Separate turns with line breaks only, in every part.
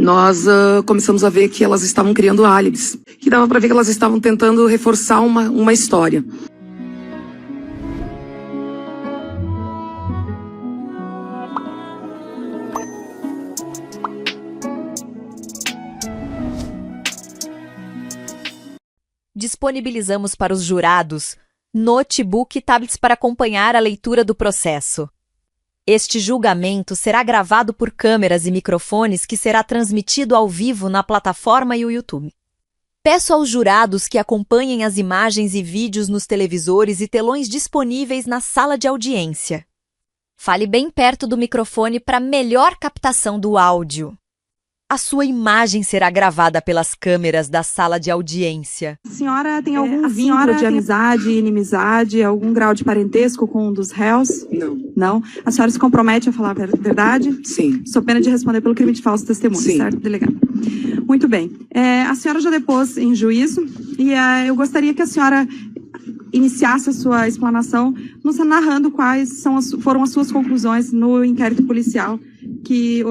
nós começamos a ver que elas estavam criando álibis, que dava para ver que elas estavam tentando reforçar uma história.
Disponibilizamos para os jurados notebook e tablets para acompanhar a leitura do processo. Este julgamento será gravado por câmeras e microfones que será transmitido ao vivo na plataforma e o YouTube. Peço aos jurados que acompanhem as imagens e vídeos nos televisores e telões disponíveis na sala de audiência. Fale bem perto do microfone para melhor captação do áudio. A sua imagem será gravada pelas câmeras da sala de audiência.
A senhora tem algum vínculo de amizade, inimizade, algum grau de parentesco com um dos réus?
Não.
Não? A senhora se compromete a falar a verdade?
Sim.
Sou pena de responder pelo crime de falso testemunho,
Sim.
certo, delegado? Muito bem. A senhora já depôs em juízo e eu gostaria que a senhora iniciasse a sua explanação nos narrando quais foram as suas conclusões no inquérito policial que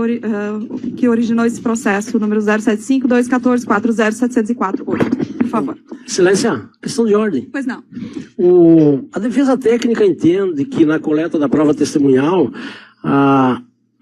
originou esse processo, número 075-214-40704-8. Por favor.
Excelência, questão de ordem.
Pois não.
A defesa técnica entende que na coleta da prova testemunhal,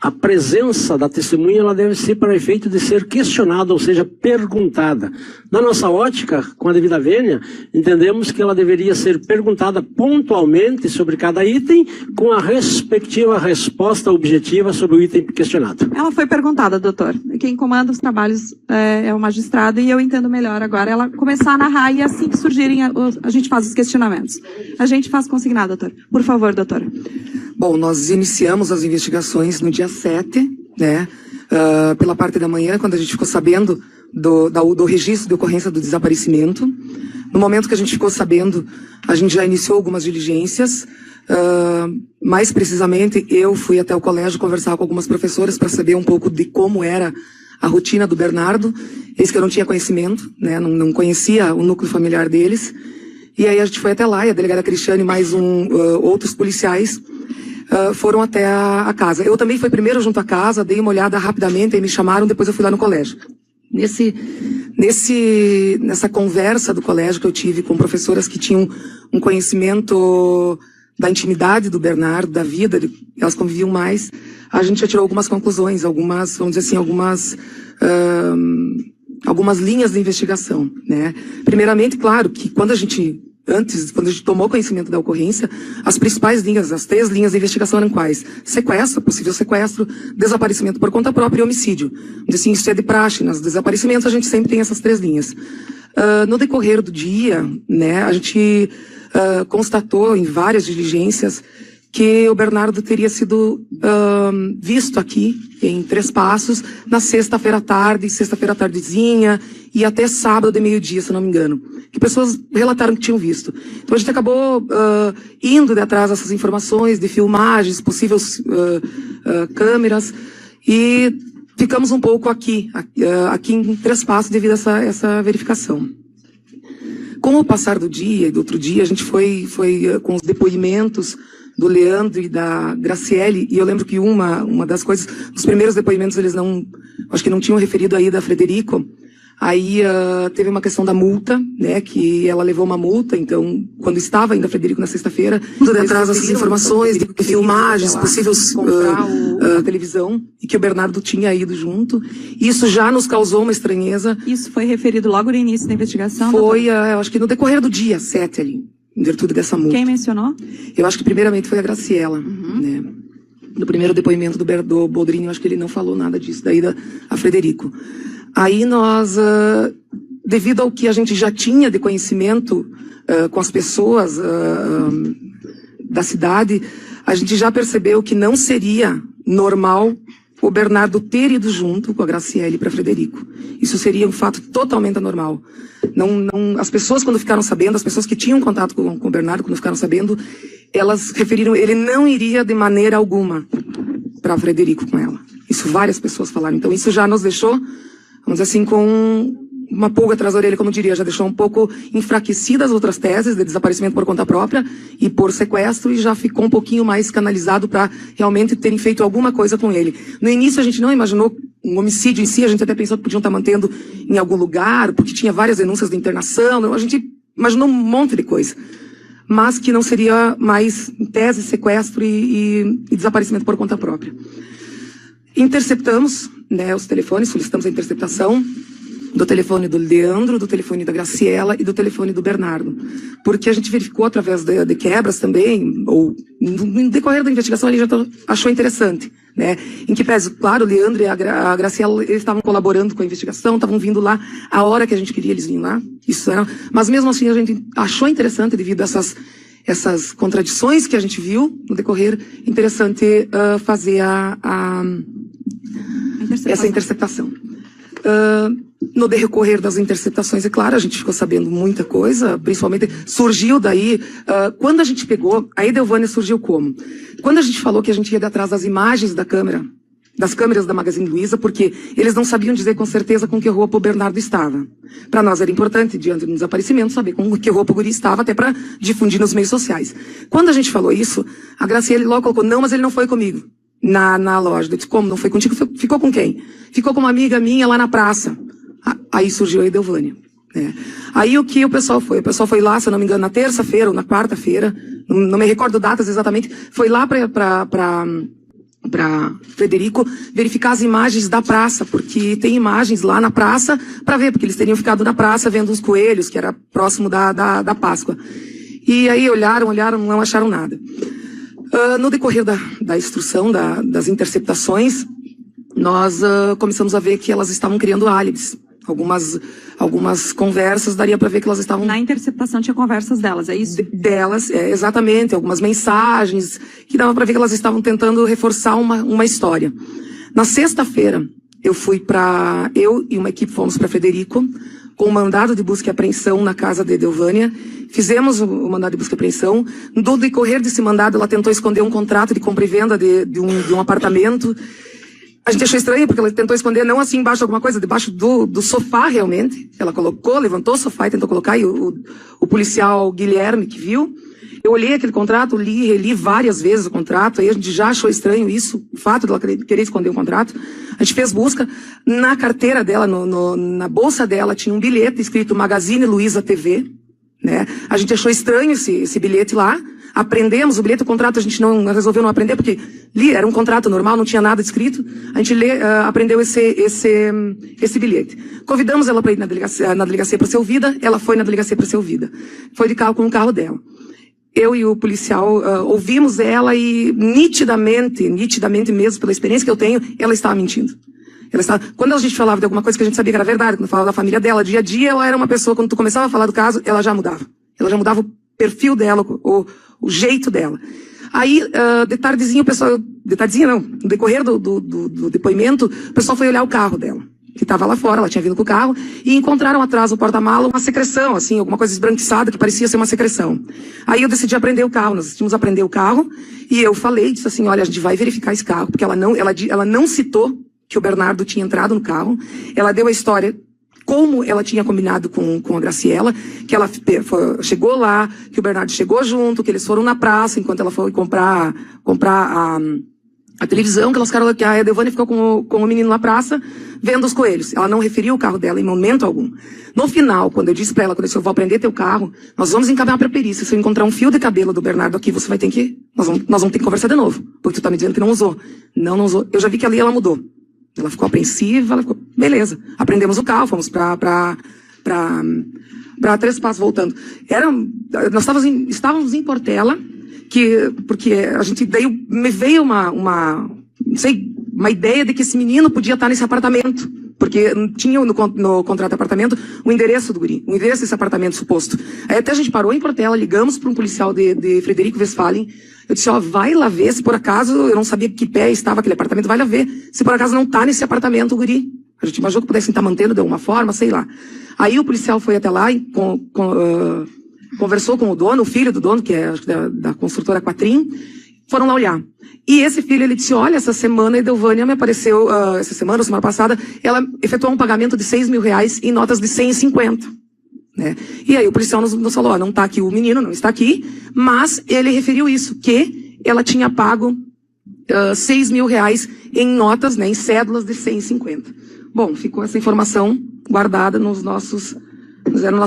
a presença da testemunha ela deve ser para efeito de ser questionada, ou seja, perguntada. Na nossa ótica, com a devida vênia, entendemos que ela deveria ser perguntada pontualmente sobre cada item, com a respectiva resposta objetiva sobre o item questionado.
Ela foi perguntada, doutor. Quem comanda os trabalhos é o magistrado e eu entendo melhor agora ela começar a narrar e assim que surgirem a gente faz os questionamentos. A gente faz consignado, doutor. Por favor, doutora.
Bom, nós iniciamos as investigações no dia 7, né? Pela parte da manhã, quando a gente ficou sabendo do registro de ocorrência do desaparecimento. No momento que a gente ficou sabendo, a gente já iniciou algumas diligências. Mais precisamente, eu fui até o colégio conversar com algumas professoras para saber um pouco de como era a rotina do Bernardo. Eis que eu não tinha conhecimento, né? Não conhecia o núcleo familiar deles. E aí a gente foi até lá, e a delegada Cristiane e mais outros policiais foram até a casa. Eu também fui primeiro junto à casa, dei uma olhada rapidamente, aí me chamaram, depois eu fui lá no colégio. Nessa conversa do colégio que eu tive com professoras que tinham um conhecimento da intimidade do Bernardo, da vida, elas conviviam mais, a gente já tirou algumas conclusões, algumas, vamos dizer assim, algumas linhas de investigação, né? Primeiramente, claro, que quando a gente tomou conhecimento da ocorrência, as principais linhas, as 3 linhas de investigação eram quais? Sequestro, possível sequestro, desaparecimento por conta própria e homicídio. Assim, isso é de praxe, nos desaparecimentos a gente sempre tem essas 3 linhas. No decorrer do dia, né, a gente constatou em várias diligências que o Bernardo teria sido visto aqui em 3 Passos na sexta-feira à tarde, sexta-feira à tardezinha e até sábado de meio-dia, se não me engano. Que pessoas relataram que tinham visto. Então a gente acabou indo de atrás dessas informações, de filmagens, possíveis câmeras, e ficamos um pouco aqui em 3 Passos devido a essa verificação. Com o passar do dia e do outro dia, a gente foi com os depoimentos do Leandro e da Graciele, e eu lembro que uma das coisas, os primeiros depoimentos eles acho que não tinham referido a ida a Frederico. Aí teve uma questão da multa, né, que ela levou uma multa, então, quando estava ainda Frederico na sexta-feira, tudo atrás dessas informações, de filmagens, possíveis a televisão, e que o Bernardo tinha ido junto. Isso já nos causou uma estranheza.
Isso foi referido logo no início da investigação?
Foi, eu acho que no decorrer do dia 7 ali, em virtude dessa multa.
Quem mencionou?
Eu acho que primeiramente foi a Graciela, né. No primeiro depoimento do Boldrini, eu acho que ele não falou nada disso, da ida a Frederico. Aí nós, devido ao que a gente já tinha de conhecimento com as pessoas da cidade, a gente já percebeu que não seria normal o Bernardo ter ido junto com a Graciele para Frederico. Isso seria um fato totalmente anormal. As pessoas, quando ficaram sabendo, as pessoas que tinham contato com o Bernardo, quando ficaram sabendo, elas referiram, ele não iria de maneira alguma para Frederico com ela. Isso várias pessoas falaram. Então isso já nos deixou, vamos dizer assim, com uma pulga atrás da orelha, como diria, já deixou um pouco enfraquecidas as outras teses de desaparecimento por conta própria e por sequestro, e já ficou um pouquinho mais canalizado para realmente terem feito alguma coisa com ele. No início a gente não imaginou um homicídio em si, a gente até pensou que podiam estar mantendo em algum lugar, porque tinha várias denúncias de internação, a gente imaginou um monte de coisa. Mas que não seria mais, em tese, sequestro e desaparecimento por conta própria. Interceptamos, né, os telefones, solicitamos a interceptação do telefone do Leandro, do telefone da Graciela e do telefone do Bernardo. Porque a gente verificou através de quebras também, ou no decorrer da investigação, ele já achou interessante. Né? Em que pese, claro, o Leandro e a Graciela, eles estavam colaborando com a investigação, estavam vindo lá a hora que a gente queria, eles vinham lá. Isso era, mas mesmo assim a gente achou interessante, devido a essas contradições que a gente viu no decorrer, interessante fazer essa interceptação. No decorrer das interceptações, é claro, a gente ficou sabendo muita coisa, principalmente surgiu daí, quando a gente pegou, a Edelvânia surgiu como? Quando a gente falou que a gente ia atrás das imagens da câmera, das câmeras da Magazine Luiza, porque eles não sabiam dizer com certeza com que roupa o Bernardo estava. Para nós era importante, diante do desaparecimento, saber com que roupa o guri estava, até para difundir nos meios sociais. Quando a gente falou isso, a Graciela logo colocou, não, mas ele não foi comigo, na loja. Eu disse, como, não foi contigo? Ficou com quem? Ficou com uma amiga minha lá na praça. Aí surgiu a Edelvânia. Né? Aí o que o pessoal foi? O pessoal foi lá, se eu não me engano, na terça-feira ou na quarta-feira, não me recordo datas exatamente, foi lá para Frederico verificar as imagens da praça, porque tem imagens lá na praça para ver, porque eles teriam ficado na praça vendo os coelhos, que era próximo da Páscoa. E aí olharam, não acharam nada. No decorrer da instrução, das interceptações, nós começamos a ver que elas estavam criando álibis. Algumas conversas, daria para ver que elas estavam...
Na interceptação tinha conversas delas, é isso?
Delas, exatamente. Algumas mensagens, que dava para ver que elas estavam tentando reforçar uma história. Na sexta-feira, eu e uma equipe fomos para Frederico, com um mandado de busca e apreensão na casa de Edelvânia. Fizemos o mandado de busca e apreensão. No decorrer desse mandado, ela tentou esconder um contrato de compra e venda de um apartamento. A gente achou estranho, porque ela tentou esconder, não assim embaixo de alguma coisa, debaixo do sofá, realmente. Ela levantou o sofá e tentou colocar, e o policial Guilherme, que viu, eu olhei aquele contrato, reli várias vezes o contrato, aí a gente já achou estranho isso, o fato de ela querer esconder o contrato. A gente fez busca, na carteira dela, na bolsa dela, tinha um bilhete escrito Magazine Luiza TV, né? A gente achou estranho esse bilhete lá. Aprendemos o bilhete, o contrato a gente resolveu não aprender, porque era um contrato normal, não tinha nada escrito. A gente aprendeu esse bilhete. Convidamos ela para ir na delegacia para ser ouvida, ela foi na delegacia para ser ouvida. Foi de carro com o carro dela. Eu e o policial ouvimos ela e nitidamente mesmo, pela experiência que eu tenho, ela estava mentindo. Quando a gente falava de alguma coisa que a gente sabia que era verdade, quando falava da família dela, dia a dia, ela era uma pessoa, quando tu começava a falar do caso, ela já mudava. Ela já mudava o perfil dela, o jeito dela. Aí, de tardezinha, no decorrer do depoimento, o pessoal foi olhar o carro dela, que estava lá fora, ela tinha vindo com o carro, e encontraram atrás no porta-mala uma secreção, assim, alguma coisa esbranquiçada que parecia ser uma secreção. Aí eu decidi aprender o carro, nós decidimos aprender o carro, e eu disse assim, olha, a gente vai verificar esse carro, porque ela não citou que o Bernardo tinha entrado no carro, ela deu a história como ela tinha combinado com a Graciela, que ela chegou lá, que o Bernardo chegou junto, que eles foram na praça, enquanto ela foi comprar a televisão, que a Edelvânia ficou com o menino na praça, vendo os coelhos. Ela não referiu o carro dela em momento algum. No final, quando eu disse pra ela, quando eu disse, eu vou aprender teu carro, nós vamos encaminhar pra perícia. Se eu encontrar um fio de cabelo do Bernardo aqui, você vai ter que... Nós vamos ter que conversar de novo, porque tu tá me dizendo que não usou. Não usou. Eu já vi que ali ela mudou. Ela ficou apreensiva, beleza. Aprendemos o carro, fomos pra Três Passos, voltando. Nós estávamos em Portela, porque a gente, daí me veio uma ideia de que esse menino podia estar nesse apartamento, porque tinha no contrato de apartamento o endereço do guri, o endereço desse apartamento suposto. Aí até a gente parou em Portela, ligamos para um policial de Frederico Westphalen. Eu disse, vai lá ver se por acaso, eu não sabia que pé estava aquele apartamento, vai lá ver se por acaso não está nesse apartamento o guri. A gente imaginou que pudessem estar mantendo de alguma forma, sei lá. Aí o policial foi até lá e conversou com o dono, o filho do dono, que é acho que da construtora Quatrim, foram lá olhar. E esse filho, ele disse, olha, essa semana a Edelvânia me apareceu, essa semana ou semana passada, ela efetuou um pagamento de R$6 mil em notas de 150. Né? E aí o policial nos falou, não está aqui o menino, não está aqui, mas ele referiu isso, que ela tinha pago R$6.000 em notas, né, em cédulas de 150. Bom, ficou essa informação guardada no nosso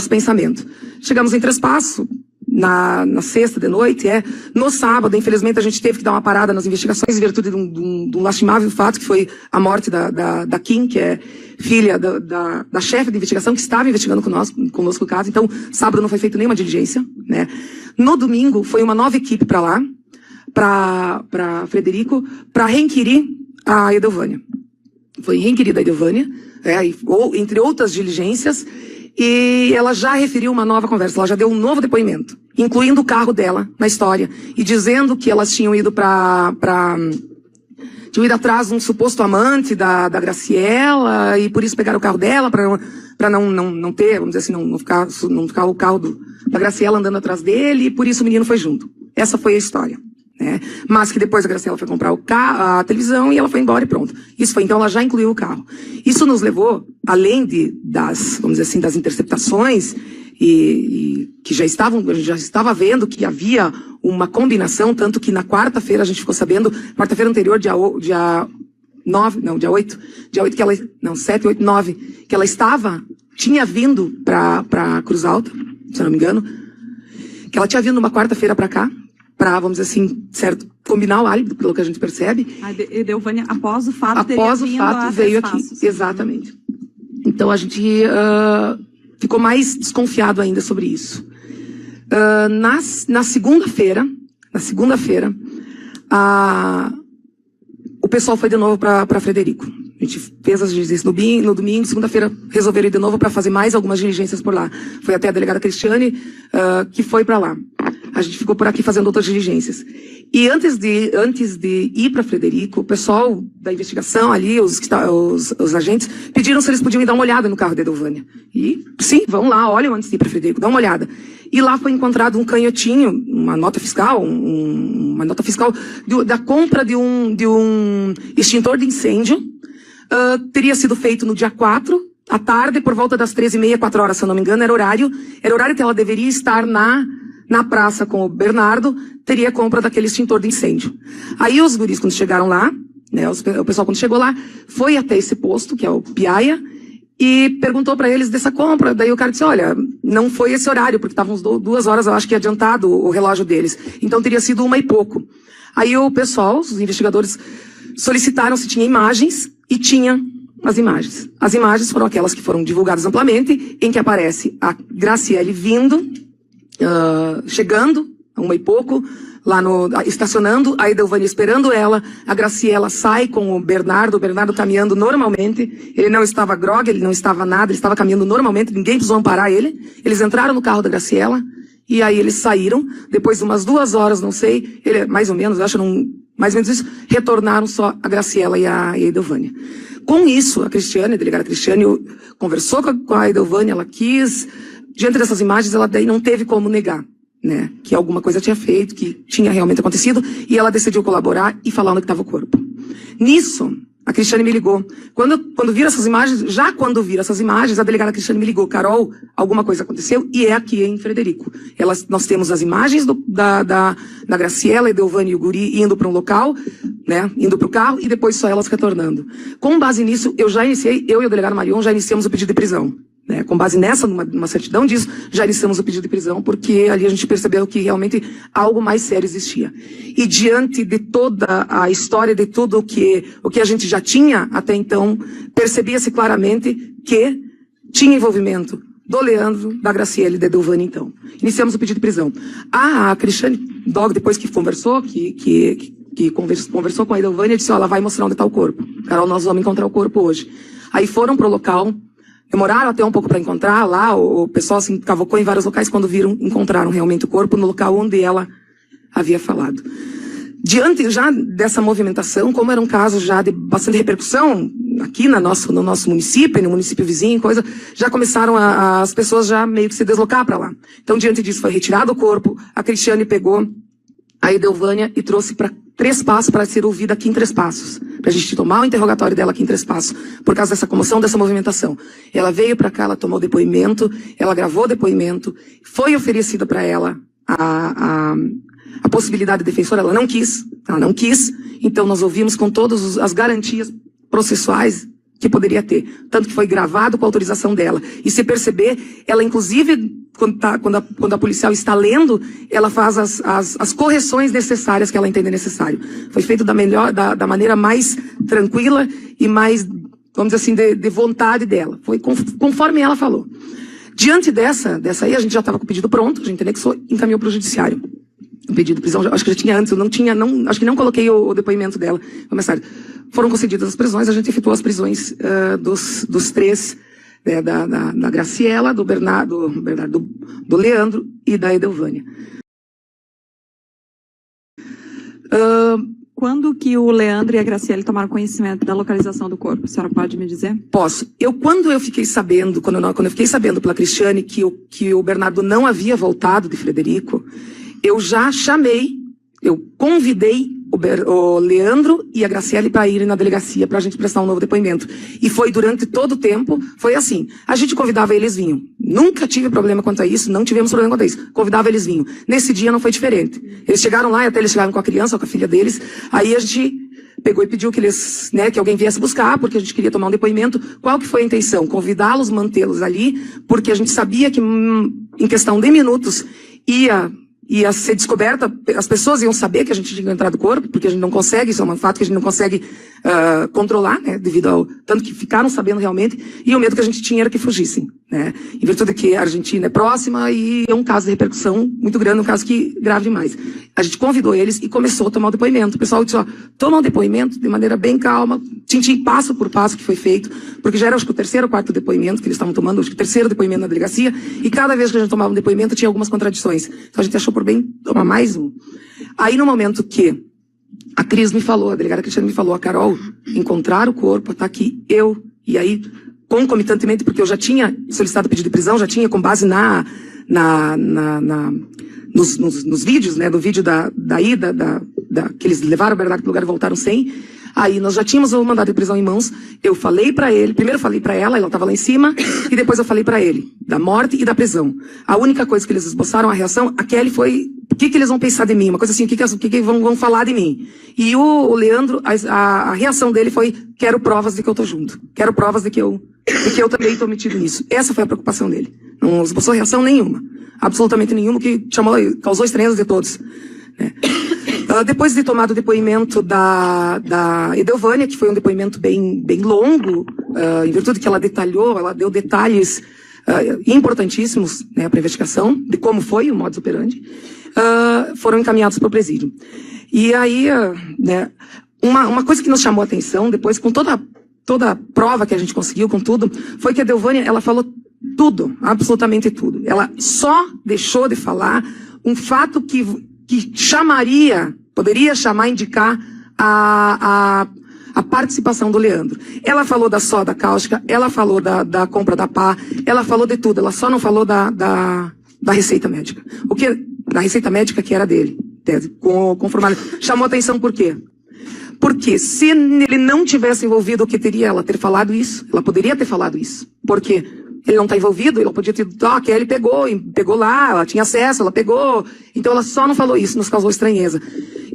pensamento. Chegamos em Três Passos, na sexta de noite, no sábado, infelizmente, a gente teve que dar uma parada nas investigações em virtude de um lastimável fato, que foi a morte da Kim, que é filha da chefe de investigação, que estava investigando conosco o caso. Então, sábado não foi feita nenhuma diligência, né. No domingo, foi uma nova equipe para lá, para Frederico, para reinquirir a Edelvânia. Foi reinquirida a Edelvânia, entre outras diligências, e ela já referiu uma nova conversa, ela já deu um novo depoimento, incluindo o carro dela na história, e dizendo que elas tinham ido tinham ido atrás de um suposto amante da Graciela, e por isso pegaram o carro dela, para não ter, vamos dizer assim, não ficar o carro da Graciela andando atrás dele, e por isso o menino foi junto. Essa foi a história. Né? Mas que depois a Graciela foi comprar a televisão e ela foi embora e pronto. Isso foi, então ela já incluiu o carro. Isso nos levou, além vamos dizer assim, das interceptações, e que a gente já estava vendo que havia uma combinação, tanto que na quarta-feira a gente ficou sabendo, quarta-feira anterior, dia 8, que ela, 7, 8, 9, que ela tinha vindo para Cruz Alta, se eu não me engano, que ela tinha vindo uma quarta-feira para cá, para, vamos dizer assim, certo, combinar o álibi, pelo que a gente percebe.
A Edelvânia, após o fato,
veio aqui. Exatamente. Então a gente ficou mais desconfiado ainda sobre isso. Na segunda-feira, o pessoal foi de novo para Frederico. A gente fez as diligências no domingo, segunda-feira resolveram ir de novo para fazer mais algumas diligências por lá. Foi até a delegada Cristiane que foi para lá. A gente ficou por aqui fazendo outras diligências. E antes de ir para Frederico, o pessoal da investigação ali, os agentes, pediram se eles podiam ir dar uma olhada no carro da Edelvânia. E, sim, vão lá, olham antes de ir para Frederico, dá uma olhada. E lá foi encontrado um canhotinho, uma nota fiscal, da compra de um extintor de incêndio. Teria sido feito no dia 4, à tarde, por volta das 13h30, 4 horas, se eu não me engano, era horário que ela deveria estar na praça com o Bernardo, teria compra daquele extintor de incêndio. Aí os guris, quando chegaram lá, né, o pessoal quando chegou lá, foi até esse posto, que é o Piaia, e perguntou para eles dessa compra. Daí o cara disse, olha, não foi esse horário, porque estavam 2 horas, eu acho que adiantado o relógio deles. Então teria sido 1 e pouco. Aí o pessoal, os investigadores, solicitaram se tinha imagens, e tinha as imagens. As imagens foram aquelas que foram divulgadas amplamente, em que aparece a Graciele vindo, chegando, a 1 e pouco, estacionando, a Edelvânia esperando ela, a Graciela sai com o Bernardo caminhando normalmente, ele não estava grogue, ele não estava nada, ele estava caminhando normalmente, ninguém precisou amparar ele, eles entraram no carro da Graciela, e aí eles saíram, depois de umas 2 horas, não sei, mais ou menos, mais ou menos isso, retornaram só a Graciela e a Edelvânia. Com isso, a delegada Cristiane, conversou com a Edelvânia, ela quis, diante dessas imagens, ela daí não teve como negar, né, que alguma coisa tinha feito, que tinha realmente acontecido, e ela decidiu colaborar e falar onde estava o corpo. Nisso, a Cristiane me ligou. Quando viram essas imagens, a delegada Cristiane me ligou, Carol, alguma coisa aconteceu, e é aqui em Frederico. Nós temos as imagens da Graciela, Edelvânia e o guri indo para um local, né, indo para o carro, e depois só elas retornando. Com base nisso, eu e o delegado Marion já iniciamos o pedido de prisão. Né, com base numa certidão disso, já iniciamos o pedido de prisão, porque ali a gente percebeu que realmente algo mais sério existia. E diante de toda a história, de tudo o que a gente já tinha até então, percebia-se claramente que tinha envolvimento do Leandro, da Graciele e da Edelvânia, então. Iniciamos o pedido de prisão. A Cristiane, logo depois que conversou, conversou com a Edelvânia, disse, ela vai mostrar onde está o corpo. Carol, nós vamos encontrar o corpo hoje. Aí foram pro local. Demoraram até um pouco para encontrar lá, o pessoal se cavocou em vários locais, quando encontraram realmente o corpo no local onde ela havia falado. Diante já dessa movimentação, como era um caso já de bastante repercussão aqui no nosso município, no município vizinho, já começaram as pessoas já meio que se deslocar para lá. Então, diante disso, foi retirado o corpo, a Cristiane pegou a Edelvânia e trouxe para Três Passos para ser ouvida aqui em Três Passos. Para a gente tomar o interrogatório dela aqui em Três Passos, por causa dessa comoção, dessa movimentação. Ela veio para cá, ela tomou depoimento, ela gravou depoimento, foi oferecida para ela a possibilidade de defensora, ela não quis, Então nós ouvimos com todas as garantias processuais que poderia ter. Tanto que foi gravado com a autorização dela. E se perceber, ela inclusive, quando a policial está lendo, ela faz as correções necessárias que ela entende necessário. Foi feito da maneira mais tranquila e mais, vamos dizer assim, de vontade dela. Foi conforme ela falou. Diante dessa aí, a gente já estava com o pedido pronto, a gente anexou, encaminhou para o judiciário. O pedido de prisão, acho que já tinha antes, acho que não coloquei o depoimento dela. Mais tarde. Foram concedidas as prisões, a gente efetuou as prisões dos três, né, da Graciela, do Bernardo, do Leandro e da Edelvânia.
Quando que o Leandro e a Graciele tomaram conhecimento da localização do corpo? A senhora pode me dizer?
Posso. Quando eu fiquei sabendo pela Cristiane que o Bernardo não havia voltado de Frederico, eu já eu convidei o Leandro e a Graciele para irem na delegacia para a gente prestar um novo depoimento. E foi durante todo o tempo, foi assim. A gente convidava, eles vinham. Nunca tive problema quanto a isso, não tivemos problema quanto a isso. Convidava, eles vinham. Nesse dia não foi diferente. Eles chegaram lá, e até eles chegaram com a criança, com a filha deles. Aí a gente pegou e pediu que eles, né, que alguém viesse buscar, porque a gente queria tomar um depoimento. Qual que foi a intenção? Convidá-los, mantê-los ali, porque a gente sabia que em questão de minutos ia ser descoberta, as pessoas iam saber que a gente tinha entrado no corpo, porque a gente não consegue, isso é um fato que a gente não consegue controlar, né, devido ao tanto que ficaram sabendo realmente, e o medo que a gente tinha era que fugissem, né, em virtude de que a Argentina é próxima e é um caso de repercussão muito grande, um caso que grave demais. A gente convidou eles e começou a tomar o depoimento. O pessoal disse, toma o depoimento de maneira bem calma, tintim passo por passo que foi feito, porque já era, acho que o terceiro ou quarto depoimento que eles estavam tomando, acho que o terceiro depoimento na delegacia, e cada vez que a gente tomava um depoimento tinha algumas contradições. Então a gente achou por bem tomar mais um. Aí no momento que a Cris me falou, a delegada Cristiane me falou, a Carol, encontrar o corpo, tá aqui, e aí, concomitantemente, porque eu já tinha solicitado pedido de prisão, já tinha com base nos vídeos, né, do vídeo da ida, que eles levaram o Bernardo pro lugar e voltaram sem. Aí nós já tínhamos o mandado de prisão em mãos. Eu falei pra ele, primeiro falei pra ela estava lá em cima, e depois eu falei pra ele, da morte e da prisão. A única coisa que eles esboçaram a reação, a Kelly foi, o que eles vão pensar de mim? Uma coisa assim, o que vão falar de mim? E o Leandro, a reação dele foi, quero provas de que eu tô junto. Quero provas de que eu também tô metido nisso. Essa foi a preocupação dele. Não esboçou reação nenhuma. Absolutamente nenhuma, que causou estranheza de todos. Né? Depois de tomado o depoimento da Edelvânia, que foi um depoimento bem longo, em virtude que ela deu detalhes importantíssimos, né, para a investigação, de como foi o modus operandi, foram encaminhados para o presídio. E aí, né, uma coisa que nos chamou a atenção, depois, com toda a prova que a gente conseguiu, com tudo, foi que a Edelvânia, ela falou tudo, absolutamente tudo. Ela só deixou de falar um fato que poderia indicar a participação do Leandro. Ela falou da soda cáustica, ela falou da compra da pá, ela falou de tudo, ela só não falou da receita médica. Da receita médica que era dele, conformado. Chamou atenção por quê? Porque se ele não tivesse envolvido, o que teria ela ter falado isso? Ela poderia ter falado isso. Por quê? Ele não está envolvido, ela podia ter dito, que ele pegou lá, ela tinha acesso, ela pegou. Então ela só não falou isso, nos causou estranheza.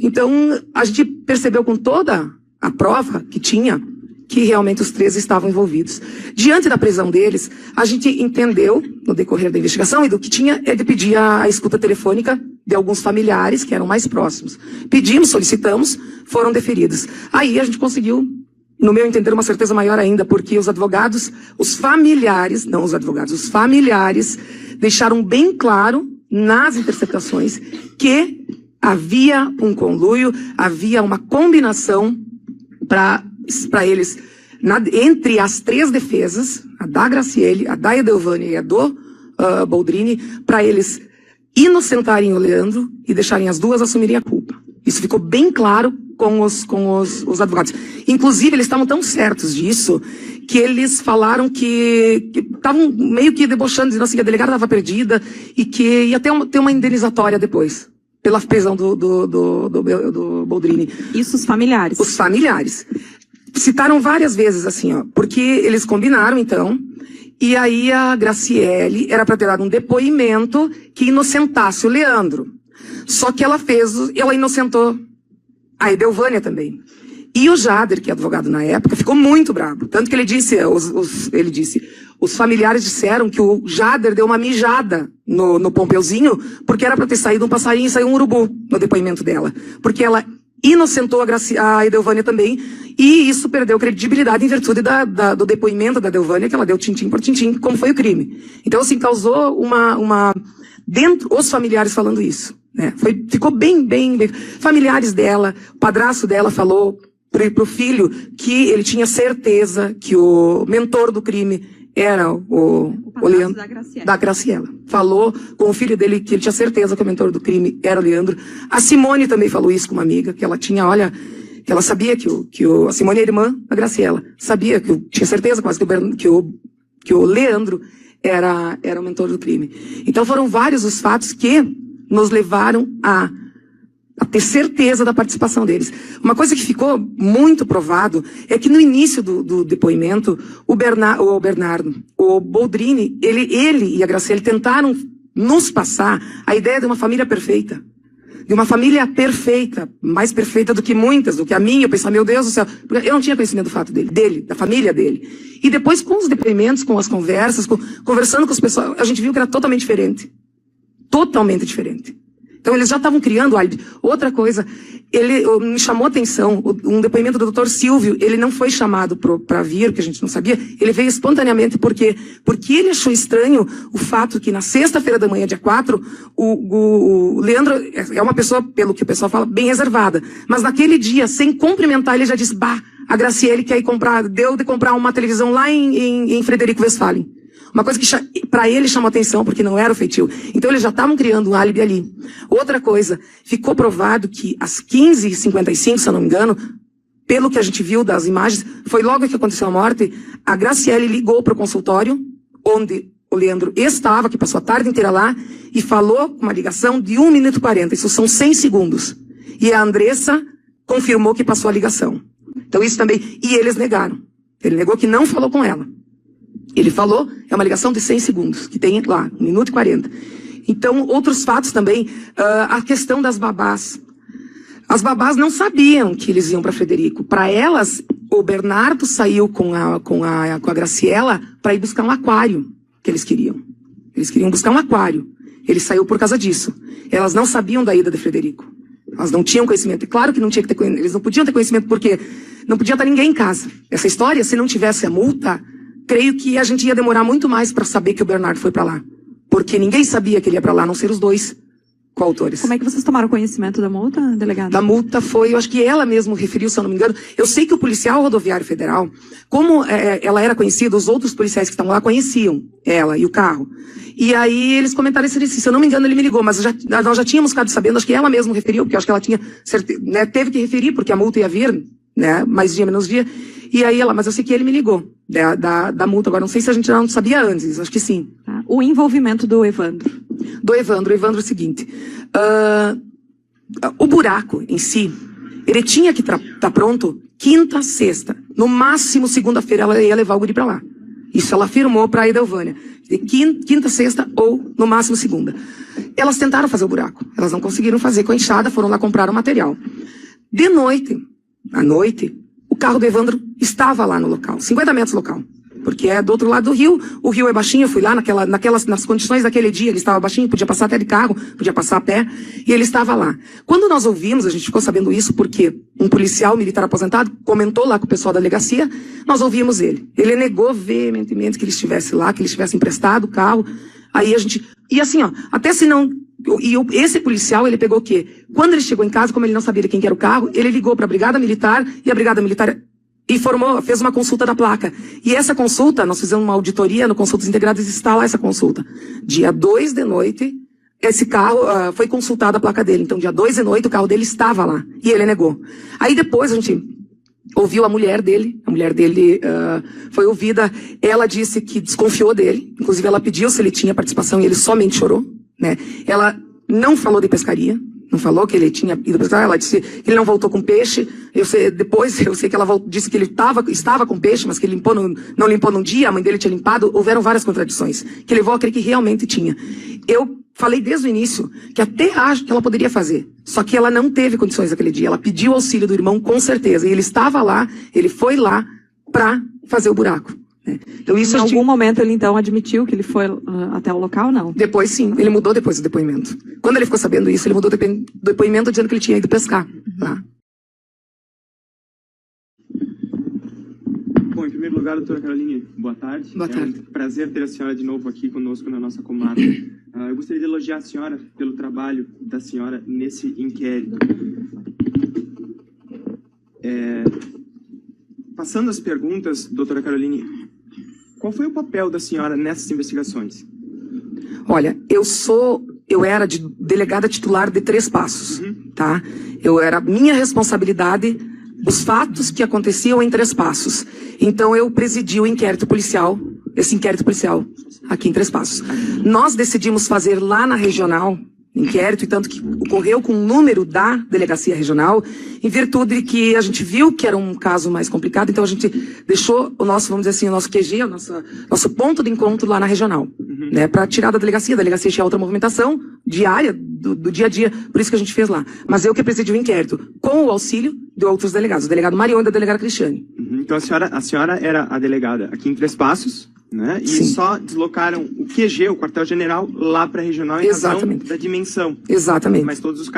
Então a gente percebeu com toda a prova que tinha, que realmente os três estavam envolvidos. Diante da prisão deles, a gente entendeu, no decorrer da investigação, e do que tinha, é de pedir a escuta telefônica de alguns familiares que eram mais próximos. Pedimos, solicitamos, foram deferidos. Aí a gente conseguiu, no meu entender, uma certeza maior ainda, porque os familiares deixaram bem claro nas interceptações que havia um conluio, havia uma combinação para eles, entre as três defesas, a da Graciele, a da Edelvânia e a do Boldrini, para eles inocentarem o Leandro e deixarem as duas assumirem a culpa. Isso ficou bem claro com os advogados. Inclusive, eles estavam tão certos disso que eles falaram que estavam meio que debochando, dizendo assim que a delegada estava perdida e que ia ter uma indenizatória depois, pela prisão do Boldrini.
Isso os familiares?
Os familiares. Citaram várias vezes assim, porque eles combinaram então, e aí a Graciele era para ter dado um depoimento que inocentasse o Leandro. Só que ela inocentou A Edelvânia também. E o Jader, que é advogado na época, ficou muito bravo. Tanto que ele disse, os familiares disseram que o Jader deu uma mijada no Pompeuzinho, porque era para ter saído um passarinho e saiu um urubu no depoimento dela. Porque ela inocentou a Edelvânia também, e isso perdeu credibilidade em virtude do depoimento da Edelvânia, que ela deu tintim por tintim, como foi o crime. Então, assim, causou dentro, os familiares falando isso, né? Ficou bem. Familiares dela, o padrasto dela falou pro filho que ele tinha certeza que o mentor do crime era o Leandro, da Graciela. Falou com o filho dele que ele tinha certeza que o mentor do crime era o Leandro. A Simone também falou isso com uma amiga, que ela tinha, que ela sabia a Simone é irmã da Graciela, sabia tinha certeza quase que o Leandro era o mentor do crime. Então foram vários os fatos que nos levaram a ter certeza da participação deles. Uma coisa que ficou muito provado é que no início do depoimento, o Boldrini, ele e a Graciela tentaram nos passar a ideia de uma família perfeita. De uma família perfeita, mais perfeita do que muitas, do que a minha. Eu pensava, meu Deus do céu, eu não tinha conhecimento do fato dele, da família dele. E depois, com os depoimentos, com as conversas, conversando com as pessoas, a gente viu que era totalmente diferente. Totalmente diferente. Então, eles já estavam criando álibi. Outra coisa, me chamou a atenção, um depoimento do Dr. Silvio, ele não foi chamado para vir, que a gente não sabia, ele veio espontaneamente, porque ele achou estranho o fato que na sexta-feira da manhã, dia 4, o Leandro é uma pessoa, pelo que o pessoal fala, bem reservada, mas naquele dia, sem cumprimentar, ele já disse, a Graciele quer ir deu de comprar uma televisão lá em Frederico Westphalen. Uma coisa que para ele chamou atenção, porque não era o feitio. Então eles já estavam criando um álibi ali. Outra coisa, ficou provado que às 15h55, se eu não me engano, pelo que a gente viu das imagens, foi logo que aconteceu a morte, a Graciele ligou para o consultório, onde o Leandro estava, que passou a tarde inteira lá, e falou uma ligação de 1 minuto e 40, isso são 100 segundos. E a Andressa confirmou que passou a ligação. Então isso também, e eles negaram. Ele negou que não falou com ela. Ele falou, é uma ligação de 100 segundos, que tem lá, 1 minuto e 40. Então, outros fatos também, a questão das babás. As babás não sabiam que eles iam para Frederico. Para elas, o Bernardo saiu com a Graciela para ir buscar um aquário que eles queriam. Eles queriam buscar um aquário. Ele saiu por causa disso. Elas não sabiam da ida de Frederico. Elas não tinham conhecimento. E claro que não tinha que ter conhecimento. Eles não podiam ter conhecimento porque não podia estar ninguém em casa. Essa história, se não tivesse a multa, creio que a gente ia demorar muito mais para saber que o Bernardo foi para lá. Porque ninguém sabia que ele ia para lá, a não ser os dois coautores.
Como é que vocês tomaram conhecimento da multa, delegado? Da
multa foi, eu acho que ela mesma referiu, se eu não me engano. Eu sei que o policial rodoviário federal, como ela era conhecida, os outros policiais que estavam lá conheciam ela e o carro. E aí eles comentaram isso, se eu não me engano ele me ligou, mas nós já tínhamos ficado sabendo, acho que ela mesma referiu, porque eu acho que ela tinha certeza, né, teve que referir, porque a multa ia vir, né, mais dia, menos dia. E aí mas eu sei que ele me ligou da multa. Agora, não sei se a gente não sabia antes, acho que sim.
Tá. O envolvimento do Evandro.
O Evandro é o seguinte, o buraco em si, ele tinha que estar pronto quinta, sexta. No máximo, segunda-feira, ela ia levar o guri pra lá. Isso ela afirmou pra Edelvânia. De quinta, sexta ou, no máximo, segunda. Elas tentaram fazer o buraco. Elas não conseguiram fazer com a enxada, foram lá comprar o material. De noite, à noite, o carro do Evandro estava lá no local, 50 metros do local, porque é do outro lado do rio, o rio é baixinho, eu fui lá nas condições daquele dia, ele estava baixinho, podia passar até de carro, podia passar a pé, e ele estava lá. Quando nós ouvimos, a gente ficou sabendo isso porque um policial militar aposentado comentou lá com o pessoal da delegacia, nós ouvimos ele. Ele negou veementemente que ele estivesse lá, que ele estivesse emprestado o carro, aí a gente, e assim ó, até se não... esse policial, ele pegou o quê? Quando ele chegou em casa, como ele não sabia de quem que era o carro, ele ligou para a Brigada Militar, e a Brigada Militar fez uma consulta da placa. E essa consulta, nós fizemos uma auditoria no Consultas Integradas e está lá essa consulta. Dia 2 de noite, esse carro, foi consultada a placa dele. Então, dia 2 de noite, o carro dele estava lá. E ele negou. Aí depois a gente ouviu a mulher dele foi ouvida, ela disse que desconfiou dele. Inclusive, ela pediu se ele tinha participação e ele somente chorou. Né? Ela não falou de pescaria, não falou que ele tinha ido pescar, ela disse que ele não voltou com peixe. Depois eu sei que ela disse que ele estava com peixe, mas que ele não limpou num dia, a mãe dele tinha limpado. Houveram várias contradições, que levou a crer que realmente tinha. Eu falei desde o início que até acho que ela poderia fazer. Só que ela não teve condições aquele dia. Ela pediu auxílio do irmão com certeza. E ele estava lá, ele foi lá para fazer o buraco. Né? Então, isso
em algum momento ele então admitiu que ele foi até o local, não?
Depois sim, ele mudou depois do depoimento. Quando ele ficou sabendo isso, ele mudou o depoimento dizendo que ele tinha ido pescar lá.
Bom, em primeiro lugar, doutora Caroline, boa tarde.
Boa tarde.
É um prazer ter a senhora de novo aqui conosco na nossa comarca. Eu gostaria de elogiar a senhora pelo trabalho da senhora nesse inquérito. Passando as perguntas, doutora Caroline, qual foi o papel da senhora nessas investigações?
Olha, eu era delegada titular de 3 Passos, tá? Minha responsabilidade os fatos que aconteciam em 3 Passos. Então eu presidi o inquérito policial, esse inquérito policial aqui em 3 Passos. Nós decidimos fazer lá na regional inquérito, e tanto que ocorreu com o número da delegacia regional, em virtude de que a gente viu que era um caso mais complicado, então a gente deixou o nosso, vamos dizer assim, o nosso QG, o nosso ponto de encontro lá na regional, né, para tirar da delegacia. A delegacia tinha outra movimentação diária, do dia a dia, por isso que a gente fez lá. Mas eu que presidi o inquérito, com o auxílio de outros delegados, o delegado Marion e da delegada Cristiane.
Então a senhora era a delegada aqui em 3 Passos, né? E
Sim.
só deslocaram o QG, o quartel-general, lá para a regional em
Exatamente.
razão da dimensão.
Exatamente.
Mas todos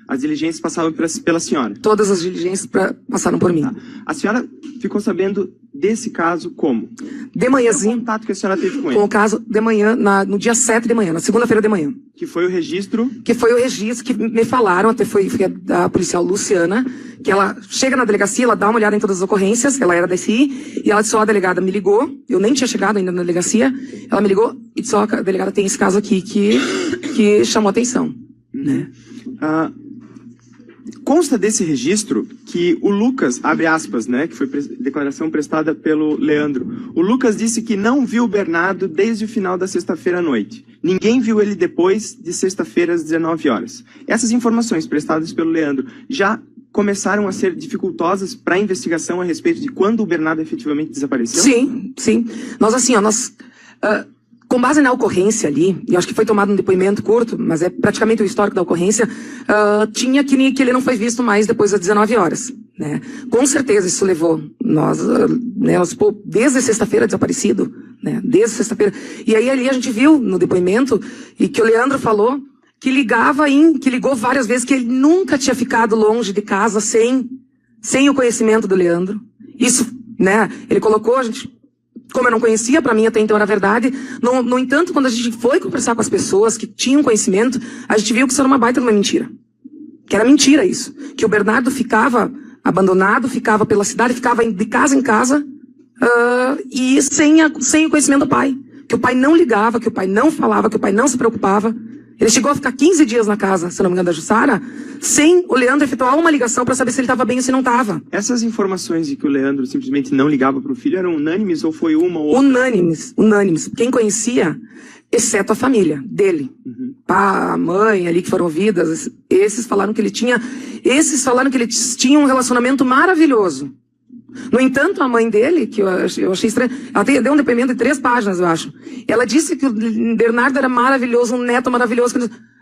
as diligências passavam pela senhora.
Todas as diligências passaram por mim.
Tá. A senhora ficou sabendo desse caso como?
De
Qual
manhãzinho,
o contato que a senhora teve com
com
ele?
o caso de manhã, no dia 7 de manhã, na segunda-feira de manhã.
Que foi o registro.
Que foi o registro que me falaram, até foi a policial Luciana, que ela chega na delegacia, ela dá uma olhada em todas as ocorrências, ela era da SI, e ela disse, ó, a delegada me ligou, eu nem tinha chegado ainda na delegacia, ela me ligou e disse, ó, a delegada tem esse caso aqui que chamou atenção, né?
Consta desse registro que o Lucas, abre aspas, né, que foi declaração prestada pelo Leandro, o Lucas disse que não viu o Bernardo desde o final da sexta-feira à noite. Ninguém viu ele depois de sexta-feira às 19 horas. Essas informações prestadas pelo Leandro já começaram a ser dificultosas para a investigação a respeito de quando o Bernardo efetivamente desapareceu?
Sim, sim. Nós assim, ó, com base na ocorrência ali, e acho que foi tomado um depoimento curto, mas é praticamente o histórico da ocorrência, tinha que ele não foi visto mais depois das 19 horas, né? Com certeza isso levou nós desde sexta-feira desaparecido, né? Desde sexta-feira. E aí ali a gente viu no depoimento, e que o Leandro falou, que ligou várias vezes, que ele nunca tinha ficado longe de casa sem o conhecimento do Leandro. Isso, né? Ele colocou, como eu não conhecia, para mim até então era verdade. No entanto, quando a gente foi conversar com as pessoas que tinham conhecimento, a gente viu que isso era uma baita de uma mentira. Que era mentira isso. Que o Bernardo ficava abandonado, ficava pela cidade, ficava de casa em casa, e sem o conhecimento do pai. Que o pai não ligava, que o pai não falava, que o pai não se preocupava. Ele chegou a ficar 15 dias na casa, se não me engano, da Jussara, sem o Leandro efetuar uma ligação para saber se ele estava bem ou se não estava.
Essas informações de que o Leandro simplesmente não ligava para o filho eram unânimes ou foi uma ou outra?
Unânimes. Quem conhecia, exceto a família dele. Pá, a mãe ali que foram ouvidas, esses falaram que ele tinha um relacionamento maravilhoso. No entanto, a mãe dele, que eu achei estranho, ela deu um depoimento de 3 páginas, eu acho. Ela disse que o Bernardo era maravilhoso, um neto maravilhoso,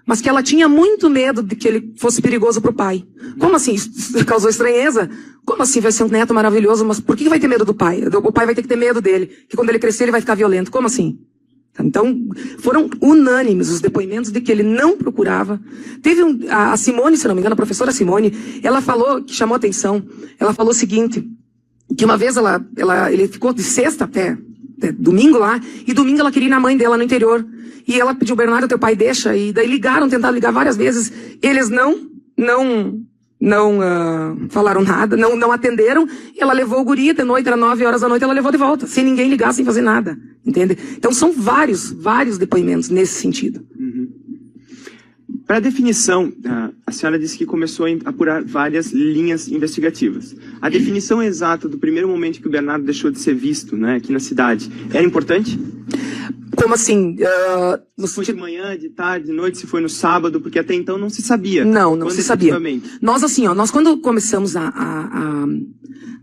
mas que ela tinha muito medo de que ele fosse perigoso pro pai. Como assim? Isso causou estranheza? Como assim vai ser um neto maravilhoso, mas por que vai ter medo do pai? O pai vai ter que ter medo dele, que quando ele crescer ele vai ficar violento. Como assim? Então, foram unânimes os depoimentos de que ele não procurava. Teve a Simone, se não me engano, a professora Simone, ela falou, que chamou atenção, ela falou o seguinte, que uma vez ele ficou de sexta até domingo lá, e domingo ela queria ir na mãe dela no interior. E ela pediu, Bernardo, teu pai deixa, e daí tentaram ligar várias vezes, eles não falaram nada, não atenderam, e ela levou o guri, de noite, era 9 horas da noite, ela levou de volta, sem ninguém ligar, sem fazer nada, entende? Então são vários depoimentos nesse sentido.
Para a definição, a senhora disse que começou a apurar várias linhas investigativas. A definição exata do primeiro momento que o Bernardo deixou de ser visto, né, aqui na cidade, era importante?
Como assim?
Se foi de manhã, de tarde, de noite, se foi no sábado, porque até então não se sabia.
Não se sabia.
Efetivamente.
Nós assim, nós quando começamos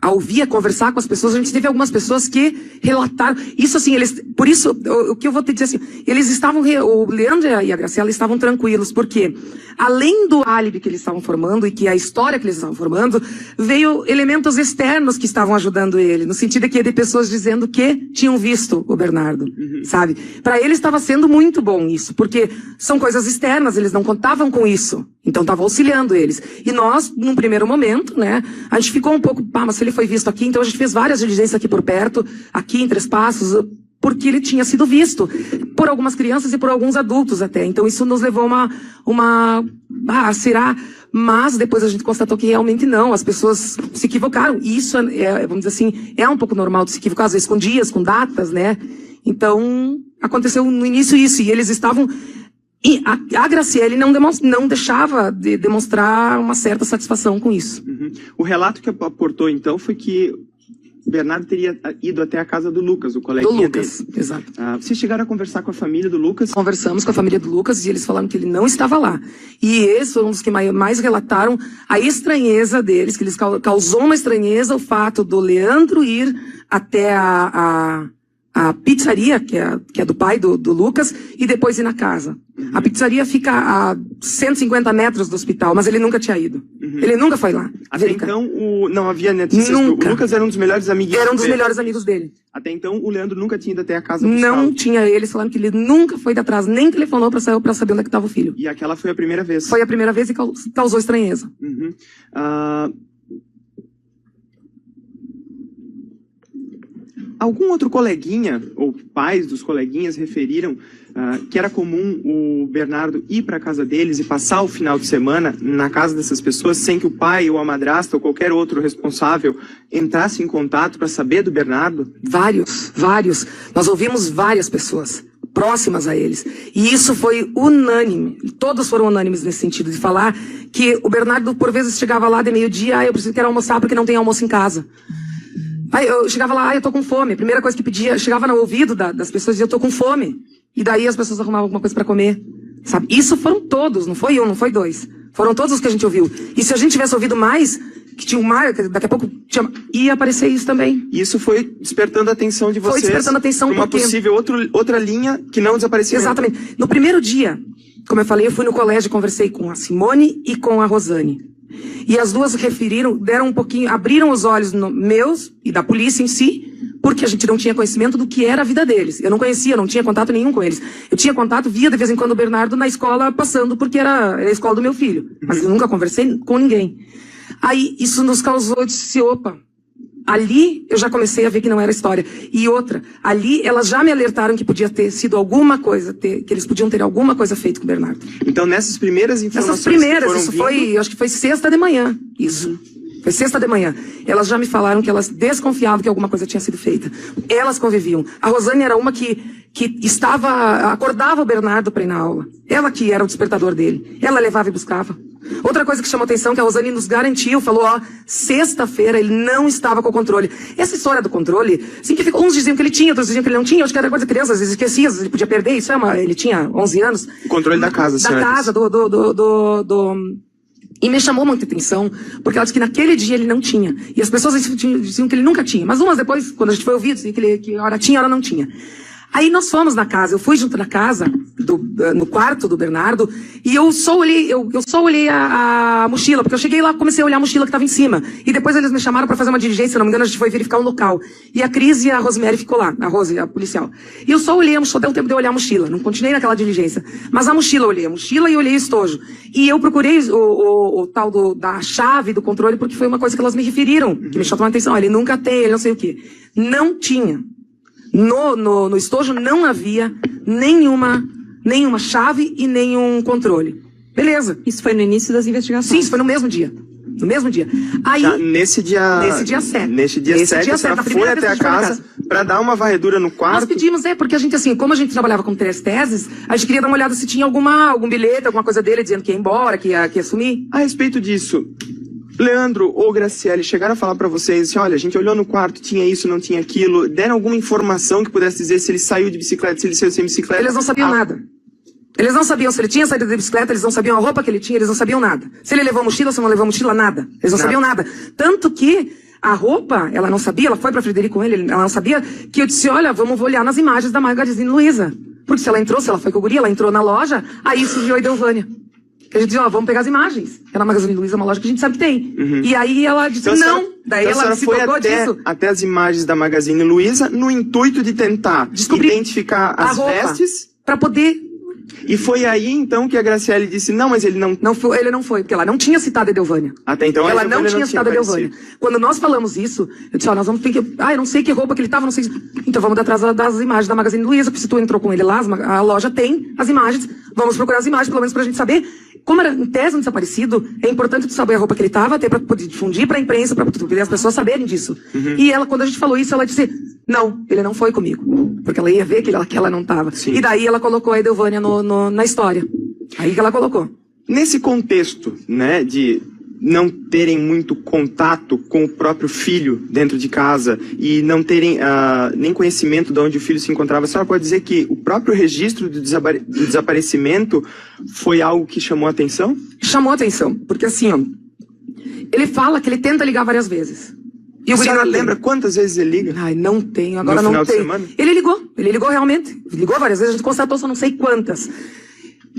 a ouvir, a conversar com as pessoas, a gente teve algumas pessoas que relataram, isso assim, por isso, o que eu vou te dizer assim, eles estavam, o Leandro e a Graciela estavam tranquilos, porque além do álibi que eles estavam formando, e que a história que eles estavam formando, veio elementos externos que estavam ajudando ele, no sentido de pessoas dizendo que tinham visto o Bernardo, sabe? Para ele estava sendo muito bom isso, porque são coisas externas, eles não contavam com isso, então estava auxiliando eles. E nós, num primeiro momento, né, a gente ficou um pouco, mas se ele foi visto aqui, então a gente fez várias diligências aqui por perto, aqui em Três Passos, porque ele tinha sido visto por algumas crianças e por alguns adultos até. Então isso nos levou será? Mas depois a gente constatou que realmente não, as pessoas se equivocaram. E isso, vamos dizer assim, é um pouco normal de se equivocar, às vezes com dias, com datas, né? Então, aconteceu no início isso, e eles estavam... E a Graciele não deixava de demonstrar uma certa satisfação com isso.
O relato que aportou, então, foi que Bernardo teria ido até a casa do Lucas, o coleguinha dele.
Exato.
Vocês chegaram a conversar com a família do Lucas?
Conversamos com a família do Lucas e eles falaram que ele não estava lá. E eles foram os que mais relataram a estranheza deles, que eles causou uma estranheza o fato do Leandro ir até a pizzaria, que é do pai do Lucas, e depois ir na casa. A pizzaria fica a 150 metros do hospital, mas ele nunca tinha ido. Ele nunca foi lá.
Até então, não havia notícias.
Nunca.
O Lucas era um dos melhores amigos dele.
Era um dos melhores amigos dele.
Até então, o Leandro nunca tinha ido até a casa buscar.
Não tinha. Eles falaram que ele nunca foi de atrás, nem telefonou pra saber onde é que estava o filho.
E aquela foi a primeira vez.
Foi a primeira vez e causou estranheza.
Algum outro coleguinha, ou pais dos coleguinhas, referiram que era comum o Bernardo ir para a casa deles e passar o final de semana na casa dessas pessoas sem que o pai ou a madrasta ou qualquer outro responsável entrasse em contato para saber do Bernardo?
Vários. Nós ouvimos várias pessoas próximas a eles. E isso foi unânime. Todos foram unânimes nesse sentido, de falar que o Bernardo, por vezes, chegava lá de meio-dia, eu quero almoçar porque não tem almoço em casa. Aí eu chegava lá, eu tô com fome. A primeira coisa que pedia, chegava no ouvido das pessoas e dizia, eu tô com fome. E daí as pessoas arrumavam alguma coisa para comer. Sabe? Isso foram todos, não foi um, não foi dois. Foram todos os que a gente ouviu. E se a gente tivesse ouvido mais, que tinha um mais, daqui a pouco ia aparecer isso também.
Isso foi despertando a atenção de vocês.
Foi despertando a atenção
uma possível outra linha que não desaparecia.
Exatamente. No primeiro dia, como eu falei, eu fui no colégio e conversei com a Simone e com a Rosane. E as duas deram um pouquinho, abriram os olhos meus e da polícia em si, porque a gente não tinha conhecimento do que era a vida deles. Eu não conhecia, não tinha contato nenhum com eles. Eu tinha contato, via de vez em quando o Bernardo na escola passando, porque era a escola do meu filho. Mas eu nunca conversei com ninguém. Aí isso nos causou, eu disse, opa, ali eu já comecei a ver que não era história. E outra, ali elas já me alertaram que podia ter sido alguma coisa, que eles podiam ter alguma coisa feito com o Bernardo.
Então nessas primeiras informações
isso foi, acho que foi sexta de manhã, isso. Foi sexta de manhã. Elas já me falaram que elas desconfiavam que alguma coisa tinha sido feita. Elas conviviam. A Rosane era uma que acordava o Bernardo para ir na aula. Ela que era o despertador dele. Ela levava e buscava. Outra coisa que chamou atenção, que a Rosane nos garantiu, falou, sexta-feira ele não estava com o controle. Essa história do controle, assim, que uns diziam que ele tinha, outros diziam que ele não tinha, acho que era coisa de criança, às vezes esquecia, às vezes ele podia perder, isso ele tinha 11 anos.
O controle da casa,
Da casa, E me chamou muita atenção, porque ela disse que naquele dia ele não tinha. E as pessoas diziam que ele nunca tinha. Mas umas depois, quando a gente foi ouvir, diziam que hora tinha, hora não tinha. Aí nós fomos na casa, eu fui junto na casa, no quarto do Bernardo, e eu só olhei a mochila, porque eu cheguei lá, comecei a olhar a mochila que estava em cima. E depois eles me chamaram para fazer uma diligência, se não me engano, a gente foi verificar um local. E a Cris e a Rosemary ficou lá, a Rose, a policial. E eu só olhei a mochila, deu tempo de eu olhar a mochila, não continuei naquela diligência. Mas a mochila, eu olhei a mochila e olhei o estojo. E eu procurei o tal da chave do controle, porque foi uma coisa que elas me referiram, que me chamou a atenção. Ele nunca tem, ele não sei o quê. Não tinha. No estojo não havia nenhuma chave e nenhum controle. Beleza.
Isso foi no início das investigações?
Sim, isso foi no mesmo dia. No mesmo dia. Aí,
nesse dia 7. Nesse dia 7, a senhora foi até a casa para dar uma varredura no quarto.
Nós pedimos, porque a gente, assim, como a gente trabalhava com 3 teses, a gente queria dar uma olhada se tinha algum bilhete, alguma coisa dele dizendo que ia embora, que ia sumir.
A respeito disso, Leandro ou Graciele chegaram a falar pra vocês assim, olha, a gente olhou no quarto, tinha isso, não tinha aquilo, deram alguma informação que pudesse dizer se ele saiu de bicicleta, se ele saiu sem bicicleta?
Eles não sabiam nada. Eles não sabiam se ele tinha saído de bicicleta, eles não sabiam a roupa que ele tinha, eles não sabiam nada. Se ele levou mochila, se não levou mochila, nada. Eles não sabiam nada. Tanto que A roupa, ela não sabia, ela foi pra Frederico com ele, ela não sabia que eu disse, olha, vamos olhar nas imagens da Magazine Luiza. Porque se ela foi com o guri, ela entrou na loja, aí surgiu a Edelvânia. Que a gente disse, ó, vamos pegar as imagens. Era a Magazine Luiza, uma loja que a gente sabe que tem. E aí ela disse,
Então,
não. Daí
então
ela se
foi
tocou disso.
até as imagens da Magazine Luiza no intuito de tentar
Descobrir
identificar
a
as
roupa,
vestes.
pra poder...
E foi aí, então, que a Graciele disse, não, mas ele não...
Ele não foi, porque ela não tinha citado a Edelvânia.
Até então
ela
a Edelvânia
não tinha citado a Edelvânia. Quando nós falamos isso, eu disse, ó, nós vamos ter que... eu não sei que roupa que ele tava, não sei... Então vamos atrás das imagens da Magazine Luiza, porque se tu entrou com ele lá, a loja tem as imagens, vamos procurar as imagens, pelo menos pra gente saber. Como era em tese um desaparecido, é importante tu saber a roupa que ele tava, até pra poder difundir pra imprensa, pra poder as pessoas saberem disso. E ela, quando a gente falou isso, ela disse, não, ele não foi comigo. Porque ela ia ver que ela não tava.
Sim.
E daí ela colocou a Edelvânia na história. Aí que ela colocou.
Nesse contexto, né, de não terem muito contato com o próprio filho dentro de casa e não terem nem conhecimento de onde o filho se encontrava, a senhora pode dizer que o próprio registro do desaparecimento foi algo que chamou a atenção?
Chamou a atenção, porque assim, ó, ele fala que ele tenta ligar várias vezes. E
A
o guri
senhora
não tem.
lembra quantas vezes ele liga?
Ai, não tenho, agora
No
não
final de
tenho.
semana?
Ele ligou realmente. Ligou várias vezes, a gente constatou, só não sei quantas.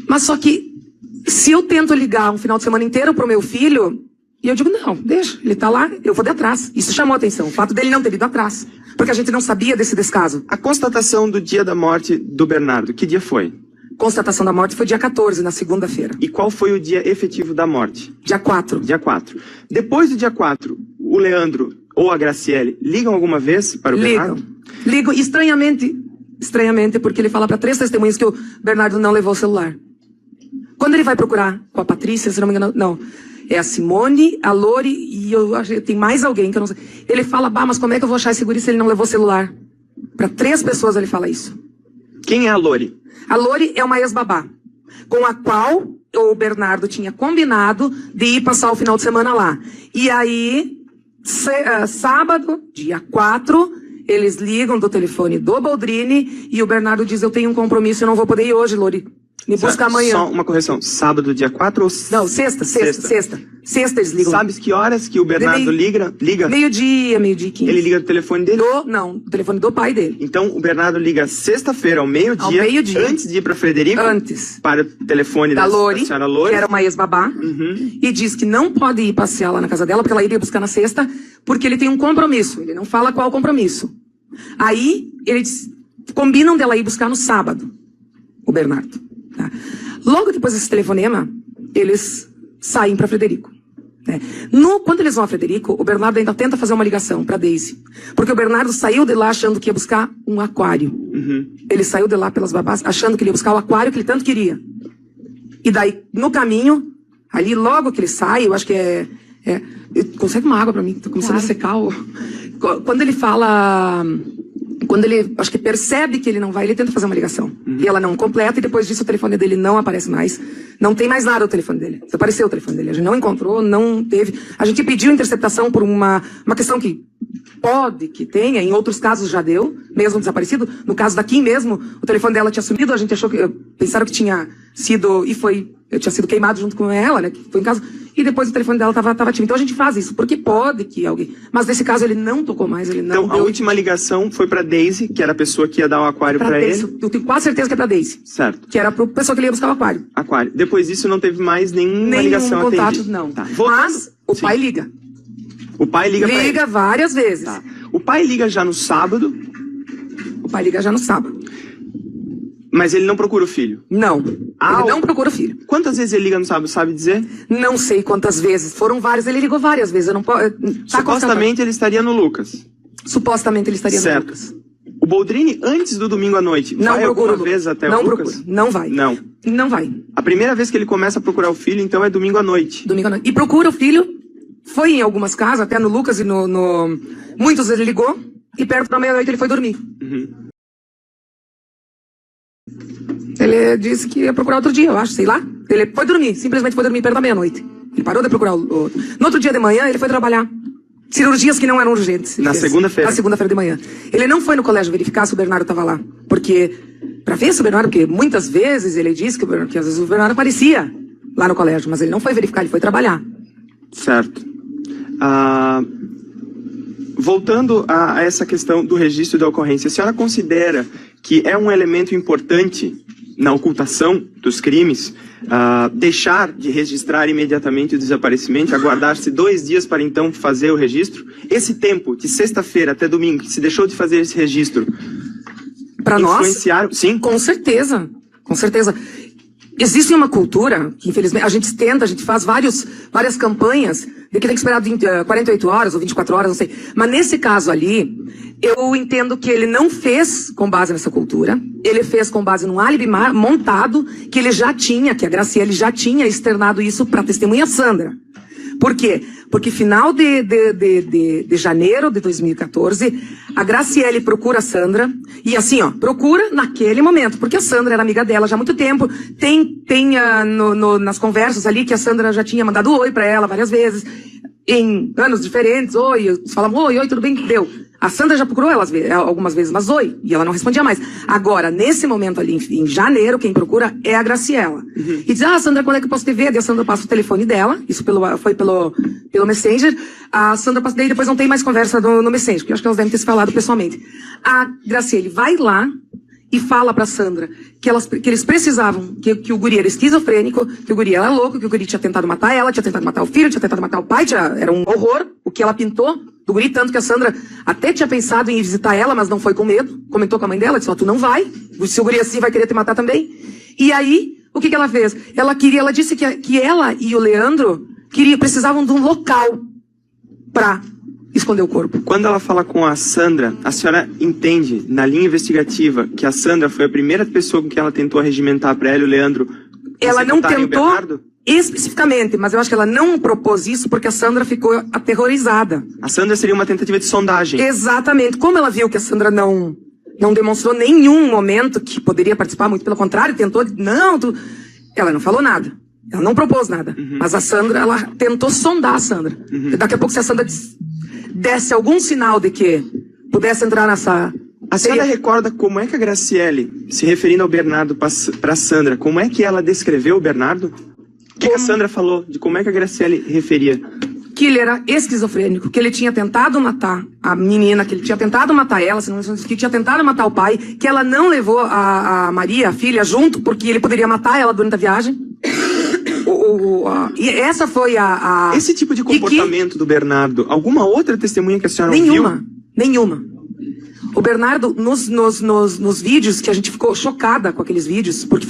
Mas só que, se eu tento ligar um final de semana inteiro pro meu filho, e eu digo, não, deixa, ele tá lá, eu vou de atrás. Isso chamou a atenção, o fato dele não ter ido atrás. Porque a gente não sabia desse descaso.
A constatação do dia da morte do Bernardo, que dia foi?
Constatação da morte foi dia 14, na segunda-feira.
E qual foi o dia efetivo da morte?
Dia 4.
Dia 4. Depois do dia 4, o Leandro ou a Graciele ligam alguma vez para o Bernardo?
Ligam estranhamente, porque ele fala para 3 testemunhas que o Bernardo não levou o celular. Quando ele vai procurar com a Patrícia, se não me engano, não. É a Simone, a Lori e eu acho que tem mais alguém que eu não sei. Ele fala, mas como é que eu vou achar esse guri se ele não levou o celular? Para 3 pessoas ele fala isso.
Quem é a Lori?
A Lori é uma ex-babá, com a qual o Bernardo tinha combinado de ir passar o final de semana lá. E aí, sábado, dia 4, eles ligam do telefone do Boldrini e o Bernardo diz, eu tenho um compromisso, eu não vou poder ir hoje, Lori. Me busca amanhã.
Só uma correção, sábado, dia 4 ou...
Não, sexta. Sexta eles ligam.
Sabes que horas que o Bernardo liga?
Meio-dia e 15.
Ele liga do telefone dele?
Não, do telefone do pai dele.
Então o Bernardo liga sexta-feira ao meio-dia, antes de ir para Frederico,
antes,
para o telefone da senhora Lori,
que era uma ex-babá, e diz que não pode ir passear lá na casa dela, porque ela iria buscar na sexta, porque ele tem um compromisso. Ele não fala qual compromisso. Aí, eles combinam dela ir buscar no sábado, o Bernardo. Tá? Logo depois desse telefonema, eles saem para Frederico. Né? Quando eles vão a Frederico, o Bernardo ainda tenta fazer uma ligação para Daisy. Porque o Bernardo saiu de lá achando que ia buscar um aquário. Ele saiu de lá pelas babás achando que ele ia buscar o aquário que ele tanto queria. E daí, no caminho, ali logo que ele sai, eu acho que consegue uma água para mim? Tô começando a secar. Quando ele fala... Quando ele, acho que percebe que ele não vai, ele tenta fazer uma ligação. E ela não completa, e depois disso o telefone dele não aparece mais. Não tem mais nada o telefone dele. Desapareceu o telefone dele. A gente não encontrou, não teve. A gente pediu interceptação por uma questão que pode que tenha, em outros casos já deu, mesmo desaparecido. No caso da Kim mesmo, o telefone dela tinha sumido, a gente achou que, pensaram que tinha sido, tinha sido queimado junto com ela, né, que foi em casa, e depois o telefone dela estava ativo. Então a gente faz isso, porque pode que alguém, mas nesse caso ele não tocou mais, ele não
Então a última ligação foi para Daisy, que era a pessoa que ia dar o aquário para ele.
Eu tenho quase certeza que é para Daisy.
Certo.
Que era para pessoa que ele ia buscar o aquário.
Aquário. Depois disso não teve mais nenhuma ligação
contato,
atendida.
não.
Tá.
Mas o pai liga.
O pai liga para ele.
Liga várias vezes.
Tá. O pai liga já no sábado.
O pai liga já no sábado.
Mas ele não procura o filho?
Não. Ele não procura o filho.
Quantas vezes ele liga no sábado, sabe dizer?
Não sei quantas vezes. Foram várias. Ele ligou várias vezes. Eu não posso.
Supostamente ele estaria no Lucas.
Supostamente ele estaria
certo.
no Lucas.
O Boldrini, antes do domingo à noite,
não
vai alguma vez até o Lucas?
Não vai. Não vai.
A primeira vez que ele começa a procurar o filho, então, é domingo à noite.
Domingo à noite. E procura o filho. Foi em algumas casas, até no Lucas e no... Muitos ele ligou. E perto da meia-noite ele foi dormir. Ele disse que ia procurar outro dia, eu acho, sei lá. Ele foi dormir, simplesmente foi dormir perto da meia-noite. Ele parou de procurar o outro. No outro dia de manhã, ele foi trabalhar. Cirurgias que não eram urgentes.
Na segunda-feira?
Na segunda-feira de manhã. Ele não foi no colégio verificar se o Bernardo estava lá. Porque, pra ver se o Bernardo, porque muitas vezes ele disse que às vezes o Bernardo aparecia lá no colégio, mas ele não foi verificar, ele foi trabalhar.
Certo. voltando a essa questão do registro da ocorrência, a senhora considera que é um elemento importante na ocultação dos crimes, deixar de registrar imediatamente o desaparecimento, aguardar-se 2 dias para então fazer o registro? Esse tempo, de sexta-feira até domingo, que se deixou de fazer esse registro,
para nós,
sim?
Com certeza, com certeza. Existe uma cultura que, infelizmente, a gente faz várias campanhas de que tem que esperar 48 horas ou 24 horas, não sei. Mas nesse caso ali, eu entendo que ele não fez com base nessa cultura, ele fez com base num álibi montado que ele já tinha, que a Graciele já tinha externado isso para a testemunha Sandra. Por quê? Porque final de janeiro de 2014, a Graciele procura a Sandra, e assim, procura naquele momento, porque a Sandra era amiga dela já há muito tempo, nas conversas ali que a Sandra já tinha mandado oi pra ela várias vezes, em anos diferentes, oi, falavam oi, tudo bem, deu. A Sandra já procurou ela algumas vezes, mas oi, e ela não respondia mais. Agora, nesse momento ali, em janeiro, quem procura é a Graciela. Uhum. E diz, Sandra, quando é que eu posso te ver? Daí a Sandra passa o telefone dela, isso foi pelo Messenger. A Sandra passa, daí depois não tem mais conversa no Messenger, porque eu acho que elas devem ter se falado pessoalmente. A Graciele vai lá e fala pra Sandra que eles precisavam, que o guri era esquizofrênico, que o guri era louco, que o guri tinha tentado matar ela, tinha tentado matar o filho, tinha tentado matar o pai, era um horror o que ela pintou do guri, tanto que a Sandra até tinha pensado em ir visitar ela, mas não foi com medo, comentou com a mãe dela, disse, tu não vai, se o guri assim vai querer te matar também. E aí, o que ela fez? Ela disse que ela e o Leandro precisavam de um local pra esconder o corpo.
Quando ela fala com a Sandra, a senhora entende, na linha investigativa, que a Sandra foi a primeira pessoa com quem ela tentou arregimentar para ela e o Leandro?
Ela não tentou especificamente, mas eu acho que ela não propôs isso porque a Sandra ficou aterrorizada.
A Sandra seria uma tentativa de sondagem.
Exatamente. Como ela viu que a Sandra não demonstrou nenhum momento que poderia participar, muito pelo contrário, tentou, ela não falou nada. Ela não propôs nada. Uhum. Mas a Sandra, ela tentou sondar a Sandra. Uhum. Daqui a pouco, se a Sandra desse algum sinal de que pudesse entrar nessa...
A senhora recorda como é que a Graciele, se referindo ao Bernardo para Sandra, como é que ela descreveu o Bernardo? O que a Sandra falou de como é que a Graciele referia?
Que ele era esquizofrênico, que ele tinha tentado matar a menina, que ele tinha tentado matar ela, que tinha tentado matar o pai, que ela não levou a Maria, a filha, junto, porque ele poderia matar ela durante a viagem. E essa foi
Esse tipo de comportamento do Bernardo, alguma outra testemunha que a senhora não viu?
Nenhuma. O Bernardo, nos vídeos, que a gente ficou chocada com aqueles vídeos, porque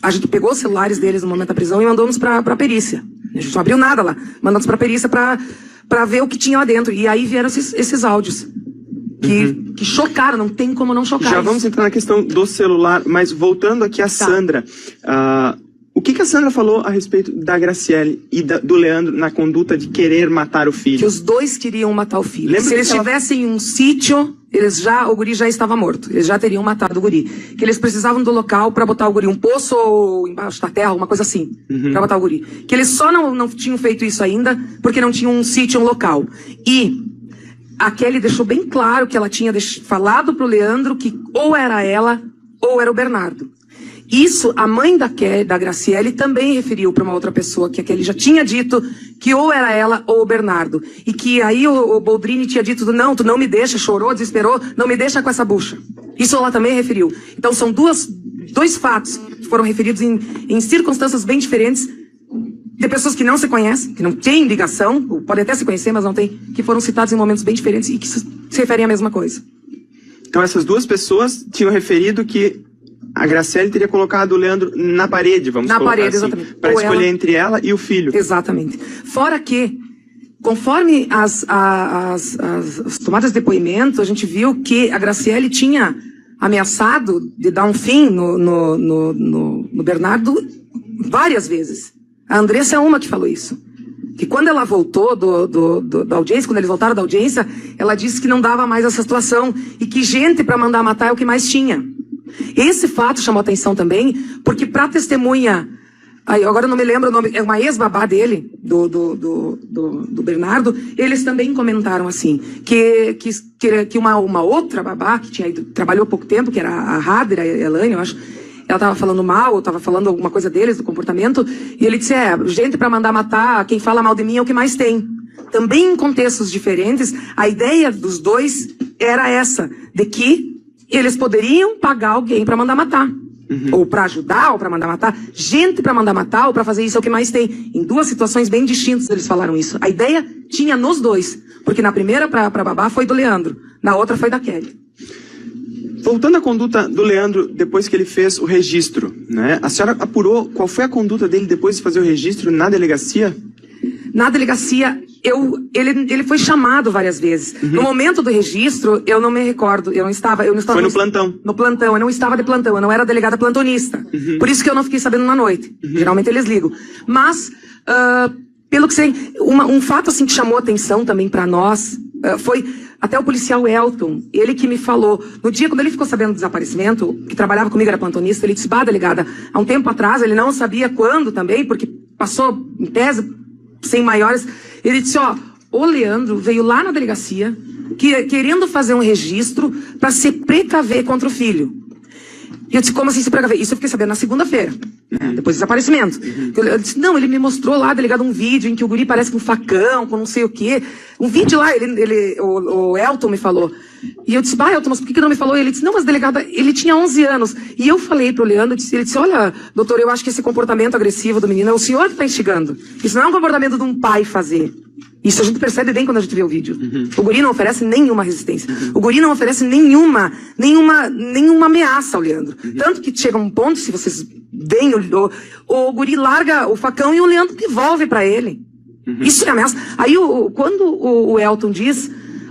a gente pegou os celulares deles no momento da prisão e mandou-nos pra perícia. A gente não abriu nada lá. Mandamos pra perícia pra ver o que tinha lá dentro. E aí vieram esses áudios. Que chocaram, não tem como não chocar.
Já vamos entrar na questão do celular, mas voltando aqui a Sandra. O que a Sandra falou a respeito da Graciele e do Leandro na conduta de querer matar o filho?
Que os dois queriam matar o filho.
Lembra
se eles tivessem um sítio, o guri já estava morto. Eles já teriam matado o guri. Que eles precisavam do local para botar o guri. Um poço ou embaixo da terra, uma coisa assim. Para botar o guri. Que eles só não tinham feito isso ainda porque não tinham um sítio, um local. E a Kelly deixou bem claro que ela tinha falado pro Leandro que ou era ela ou era o Bernardo. Isso, a mãe da Graciele também referiu para uma outra pessoa, que a Kelly já tinha dito que ou era ela ou o Bernardo. E que aí o Boldrini tinha dito, não, tu não me deixa, chorou, desesperou, não me deixa com essa bucha. Isso ela também referiu. Então são dois fatos que foram referidos em circunstâncias bem diferentes, de pessoas que não se conhecem, que não têm ligação, ou podem até se conhecer, mas não têm, que foram citados em momentos bem diferentes e que se referem à mesma coisa.
Então essas duas pessoas tinham referido que a Graciele teria colocado o Leandro na parede, vamos colocar
parede,
assim,
exatamente.
Para escolher entre ela e o filho.
Exatamente. Fora que, conforme as tomadas de depoimento, a gente viu que a Graciele tinha ameaçado de dar um fim no Bernardo várias vezes. A Andressa é uma que falou isso. Que quando ela voltou da audiência, quando eles voltaram da audiência, ela disse que não dava mais essa situação e que gente para mandar matar é o que mais tinha. Esse fato chamou atenção também, porque para testemunha, agora eu não me lembro o nome, é uma ex-babá dele, do Bernardo, eles também comentaram assim, que uma outra babá, que trabalhou há pouco tempo, que era a Hader, a Elaine, eu acho, ela estava falando mal, ou estava falando alguma coisa deles, do comportamento, e ele disse, gente para mandar matar, quem fala mal de mim é o que mais tem. também em contextos diferentes, a ideia dos dois era essa, de que eles poderiam pagar alguém para mandar matar. Ou para ajudar, ou para mandar matar. Gente para mandar matar, ou para fazer isso é o que mais tem. Em duas situações bem distintas eles falaram isso. A ideia tinha nos dois. Porque na primeira para babá foi do Leandro. Na outra foi da Kelly.
Voltando à conduta do Leandro depois que ele fez o registro, né? A senhora apurou qual foi a conduta dele depois de fazer o registro na delegacia?
Na delegacia, ele foi chamado várias vezes. No momento do registro, eu não me recordo. Eu não estava
Foi no plantão?
No plantão, eu não estava de plantão, eu não era delegada plantonista. Por isso que eu não fiquei sabendo na noite. Geralmente eles ligam. Mas, pelo que sei, um fato assim que chamou atenção também para nós, foi até o policial Elton, ele que me falou, no dia quando ele ficou sabendo do desaparecimento, que trabalhava comigo, era plantonista, ele disse, delegada, há um tempo atrás, ele não sabia quando também, porque passou, em tese, sem maiores, ele disse, o Leandro veio lá na delegacia, querendo fazer um registro para se precaver contra o filho. E eu disse, como assim se precaver? Isso eu fiquei sabendo na segunda-feira, depois do desaparecimento. Eu disse, não, ele me mostrou lá, delegado, um vídeo em que o guri parece com um facão, com não sei o quê. Um vídeo lá, o Elton me falou. E eu disse, Elton, mas por que não me falou? E ele disse, não, mas delegada, ele tinha 11 anos. E eu falei pro Leandro, ele disse, olha, doutor, eu acho que esse comportamento agressivo do menino é o senhor que está instigando. Isso não é um comportamento de um pai fazer. Isso a gente percebe bem quando a gente vê o vídeo. O guri não oferece nenhuma resistência. O guri não oferece nenhuma ameaça ao Leandro. Tanto que chega um ponto, se vocês veem, o guri larga o facão e o Leandro devolve para ele. Isso é ameaça. Aí, quando o Elton diz,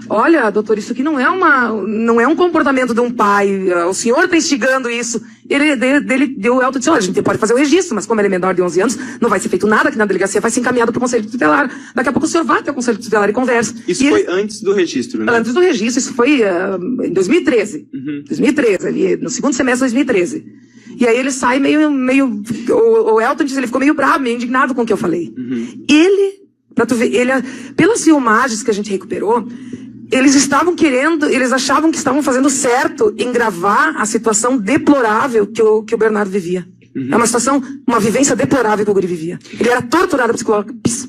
olha, doutor, isso aqui não é um comportamento de um pai, o senhor está instigando isso. O Elton disse, olha, a gente pode fazer o registro, mas como ele é menor de 11 anos, não vai ser feito nada aqui na delegacia, vai ser encaminhado para o Conselho Tutelar. Daqui a pouco o senhor vai até o Conselho Tutelar e conversa.
Isso foi antes do registro, né?
Antes do registro, isso foi em 2013. 2013, ali, no segundo semestre de 2013. E aí ele sai o Elton diz, ele ficou meio bravo, meio indignado com o que eu falei. Pra tu ver, pelas filmagens que a gente recuperou, eles achavam que estavam fazendo certo em gravar a situação deplorável que o Bernardo vivia. É uma situação, uma vivência deplorável que o guri vivia. Ele era torturado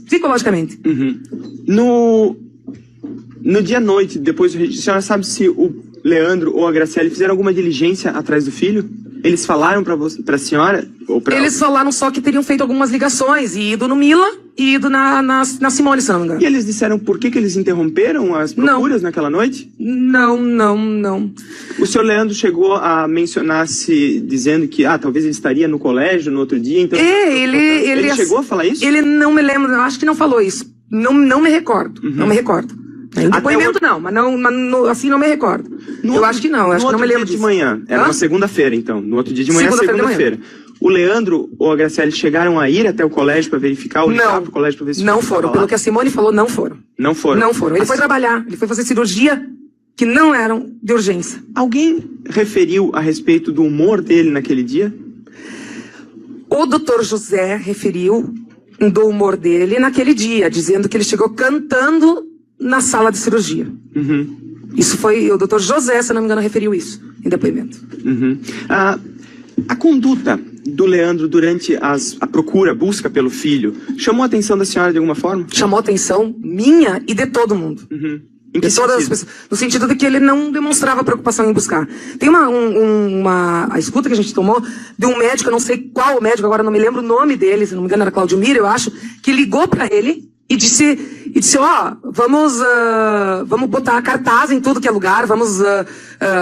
psicologicamente.
No dia à noite, depois do registro, a senhora sabe se o Leandro ou a Graciele fizeram alguma diligência atrás do filho? Eles falaram pra senhora?
Eles falaram só que teriam feito algumas ligações, e ido no Mila e ido na Simone, se não me engano.
E eles disseram por que eles interromperam as procuras naquela noite?
Não.
O senhor Leandro chegou a mencionar-se dizendo que talvez ele estaria no colégio no outro dia, então... Ele chegou a falar isso?
Ele não me lembra, eu acho que não falou isso. Não me recordo, não me recordo. Em depoimento não, mas assim não me recordo. Eu acho que não, acho que não me lembro disso.
No outro dia de manhã, era uma segunda-feira então, no outro dia de manhã, segunda-feira. O Leandro ou a Graciele chegaram a ir até o colégio para verificar, ou ligar pro colégio para ver se...
Não foram, pelo que a Simone falou, não foram.
Não foram?
Não foram, ele foi trabalhar, ele foi fazer cirurgia que não eram de urgência.
Alguém referiu a respeito do humor dele naquele dia?
O doutor José referiu do humor dele naquele dia, dizendo que ele chegou cantando na sala de cirurgia. Isso foi o doutor José, se não me engano, referiu isso em depoimento.
A conduta do Leandro durante a procura, busca pelo filho, chamou a atenção da senhora de alguma forma?
Chamou a atenção minha e de todo mundo.
Em que
todas as pessoas, no sentido de que ele não demonstrava preocupação em buscar. Tem a escuta que a gente tomou de um médico, eu não sei qual médico, agora não me lembro o nome dele, se não me engano era Claudio Miro, eu acho, que ligou para ele e disse, vamos botar cartaz em tudo que é lugar, vamos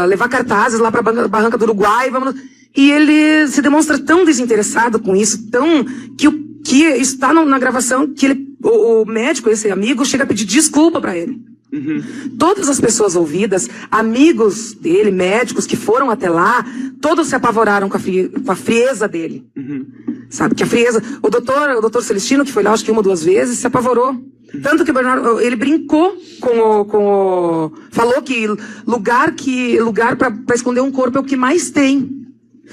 levar cartazes lá para Barranca do Uruguai, E ele se demonstra tão desinteressado com isso, que está na gravação, que o médico, esse amigo, chega a pedir desculpa para ele. Todas as pessoas ouvidas, amigos dele, médicos que foram até lá, todos se apavoraram com a frieza dele. Sabe, que a frieza... O doutor Celestino, que foi lá acho que 1 ou 2 vezes, se apavorou. Tanto que o Bernardo, ele brincou falou que lugar para esconder um corpo é o que mais tem.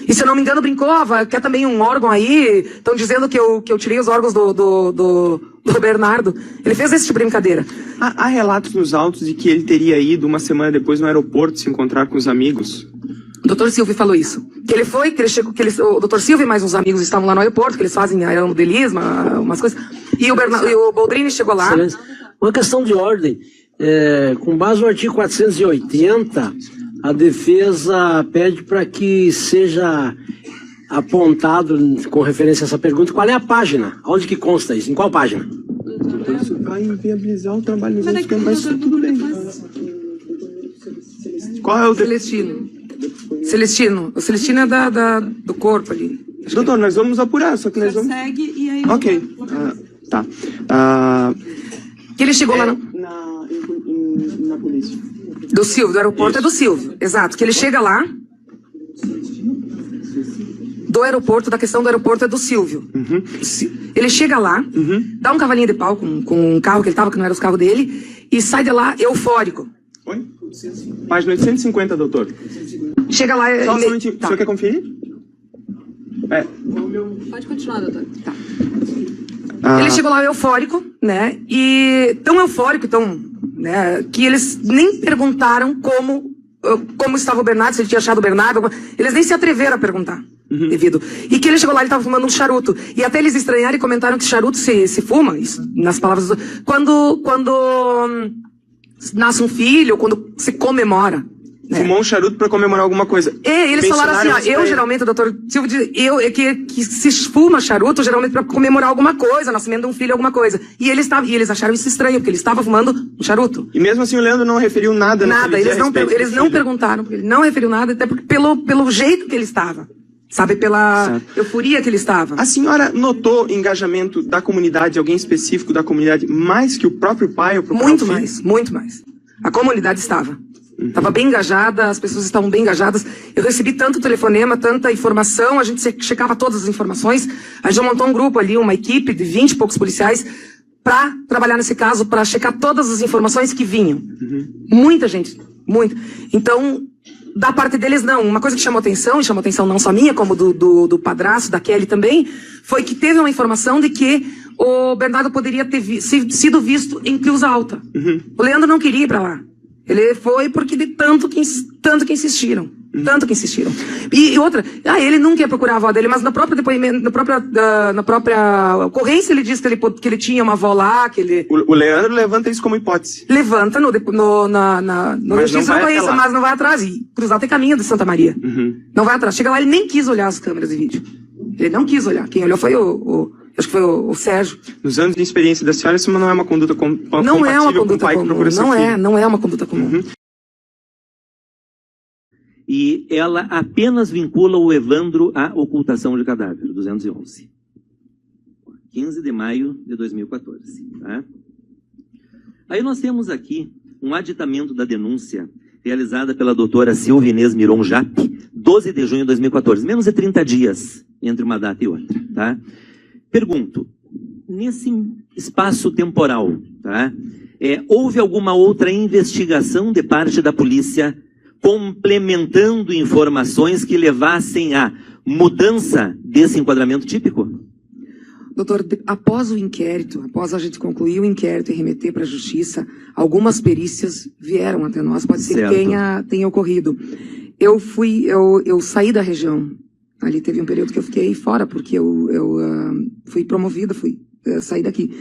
E se eu não me engano, brincou, quer também um órgão aí, estão dizendo que eu tirei os órgãos do Bernardo. Ele fez esse tipo de brincadeira.
Há relatos nos autos de que ele teria ido uma semana depois no aeroporto se encontrar com os amigos.
O doutor Silvio falou isso. Que ele chegou, o doutor Silvio e mais uns amigos estavam lá no aeroporto, que eles fazem aeromodelismo, umas coisas. E o Boldrini chegou lá.
Uma questão de ordem. Com base no artigo 480, a defesa pede para que seja apontado, com referência a essa pergunta, qual é a página? Onde que consta isso? Em qual página?
Isso vai inviabilizar o trabalho dos outros, mas tudo bem. Qual é o...
Celestino. Celestino. O Celestino é do corpo ali.
Doutor, nós vamos apurar, só que nós vamos...
Segue e aí...
Ok, tá.
Que ele chegou lá
Na polícia.
do Silvio, do aeroporto é do Silvio. Exato. Que ele chega lá. Do aeroporto, da questão do aeroporto é do Silvio. Ele chega lá, dá um cavalinho de pau com um carro que ele tava, que não era os carros dele, e sai de lá eufórico.
Oi? Página 850, doutor.
Chega lá...
Só um minutinho.
Tá.
O senhor quer conferir?
Pode continuar, doutor. Tá. Ele chegou lá eufórico, né? E tão eufórico, né? Que eles nem perguntaram como estava o Bernardo, se ele tinha achado o Bernardo. Eles nem se atreveram a perguntar. Devido. E que ele chegou lá, ele estava fumando um charuto. E até eles estranharam e comentaram que charuto se fuma, isso, nas palavras do... Quando nasce um filho, quando se comemora. Né?
Fumou um charuto para comemorar alguma coisa.
Eles falaram assim, eu geralmente, doutor Silvio diz, que se fuma charuto geralmente para comemorar alguma coisa, nascimento de um filho, alguma coisa. E eles acharam isso estranho, porque ele estava fumando um charuto.
E mesmo assim o Leandro não referiu nada.
Nada, eles não perguntaram, ele não referiu nada, até porque pelo jeito que ele estava. Sabe, pela euforia que ele estava. A
senhora notou engajamento da comunidade, alguém específico da comunidade, mais que o próprio pai ou
muito mais, muito mais. A comunidade estava. Estava bem engajada, as pessoas estavam bem engajadas. Eu recebi tanto telefonema, tanta informação, a gente checava todas as informações. A gente montou um grupo ali, uma equipe de 20 e poucos policiais para trabalhar nesse caso, para checar todas as informações que vinham. Muita gente, muito. Então, da parte deles, não. Uma coisa que chamou atenção, e chamou atenção não só minha, como do padrasto, da Kelly também, foi que teve uma informação de que o Bernardo poderia ter sido visto em Cruz Alta. O Leandro não queria ir para lá. Ele foi porque de tanto que insistiram. Tanto que insistiram. E outra, ele nunca ia procurar a avó dele, mas no próprio depoimento, na própria ocorrência, ele disse que ele tinha uma avó lá, que ele...
O Leandro levanta isso como hipótese.
Levanta no registro da ocorrência, mas não vai atrás. E Cruz Alta tem caminho de Santa Maria. Não vai atrás. Chega lá, ele nem quis olhar as câmeras de vídeo. Ele não quis olhar. Quem olhou foi acho que foi o Sérgio.
Nos anos de experiência da senhora, isso não é uma conduta compatível
não é uma conduta
com o pai
comum.
Que procura seu filho.
Não é uma conduta comum.
E ela apenas vincula o Evandro à ocultação de cadáver, 211. 15 de maio de 2014. Tá? Aí nós temos aqui um aditamento da denúncia realizada pela doutora Silvia Inês Miron Jape, 12 de junho de 2014. Menos de 30 dias entre uma data e outra. Tá? Pergunto, nesse espaço temporal, tá? Houve alguma outra investigação de parte da polícia complementando informações que levassem à mudança desse enquadramento típico?
Doutor, após o inquérito, após a gente concluir o inquérito e remeter para a justiça, algumas perícias vieram até nós, pode ser que tenha ocorrido. Eu saí da região, ali teve um período que eu fiquei fora, porque eu fui promovida, saí daqui.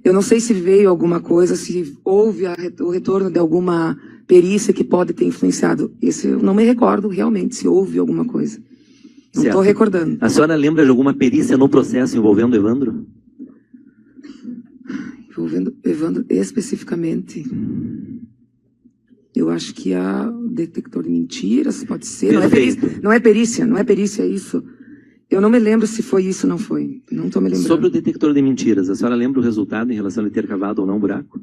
Eu não sei se veio alguma coisa, se houve o retorno de alguma perícia que pode ter influenciado. Isso eu não me recordo realmente se houve alguma coisa. Não estou recordando.
A senhora lembra de alguma perícia no processo envolvendo Evandro?
Envolvendo Evandro especificamente? Eu acho que há detector de mentiras, pode ser. Não é perícia isso. Eu não me lembro se foi isso ou não foi. Não estou me lembrando.
Sobre o detector de mentiras, a senhora lembra o resultado em relação a ele ter cavado ou não o buraco?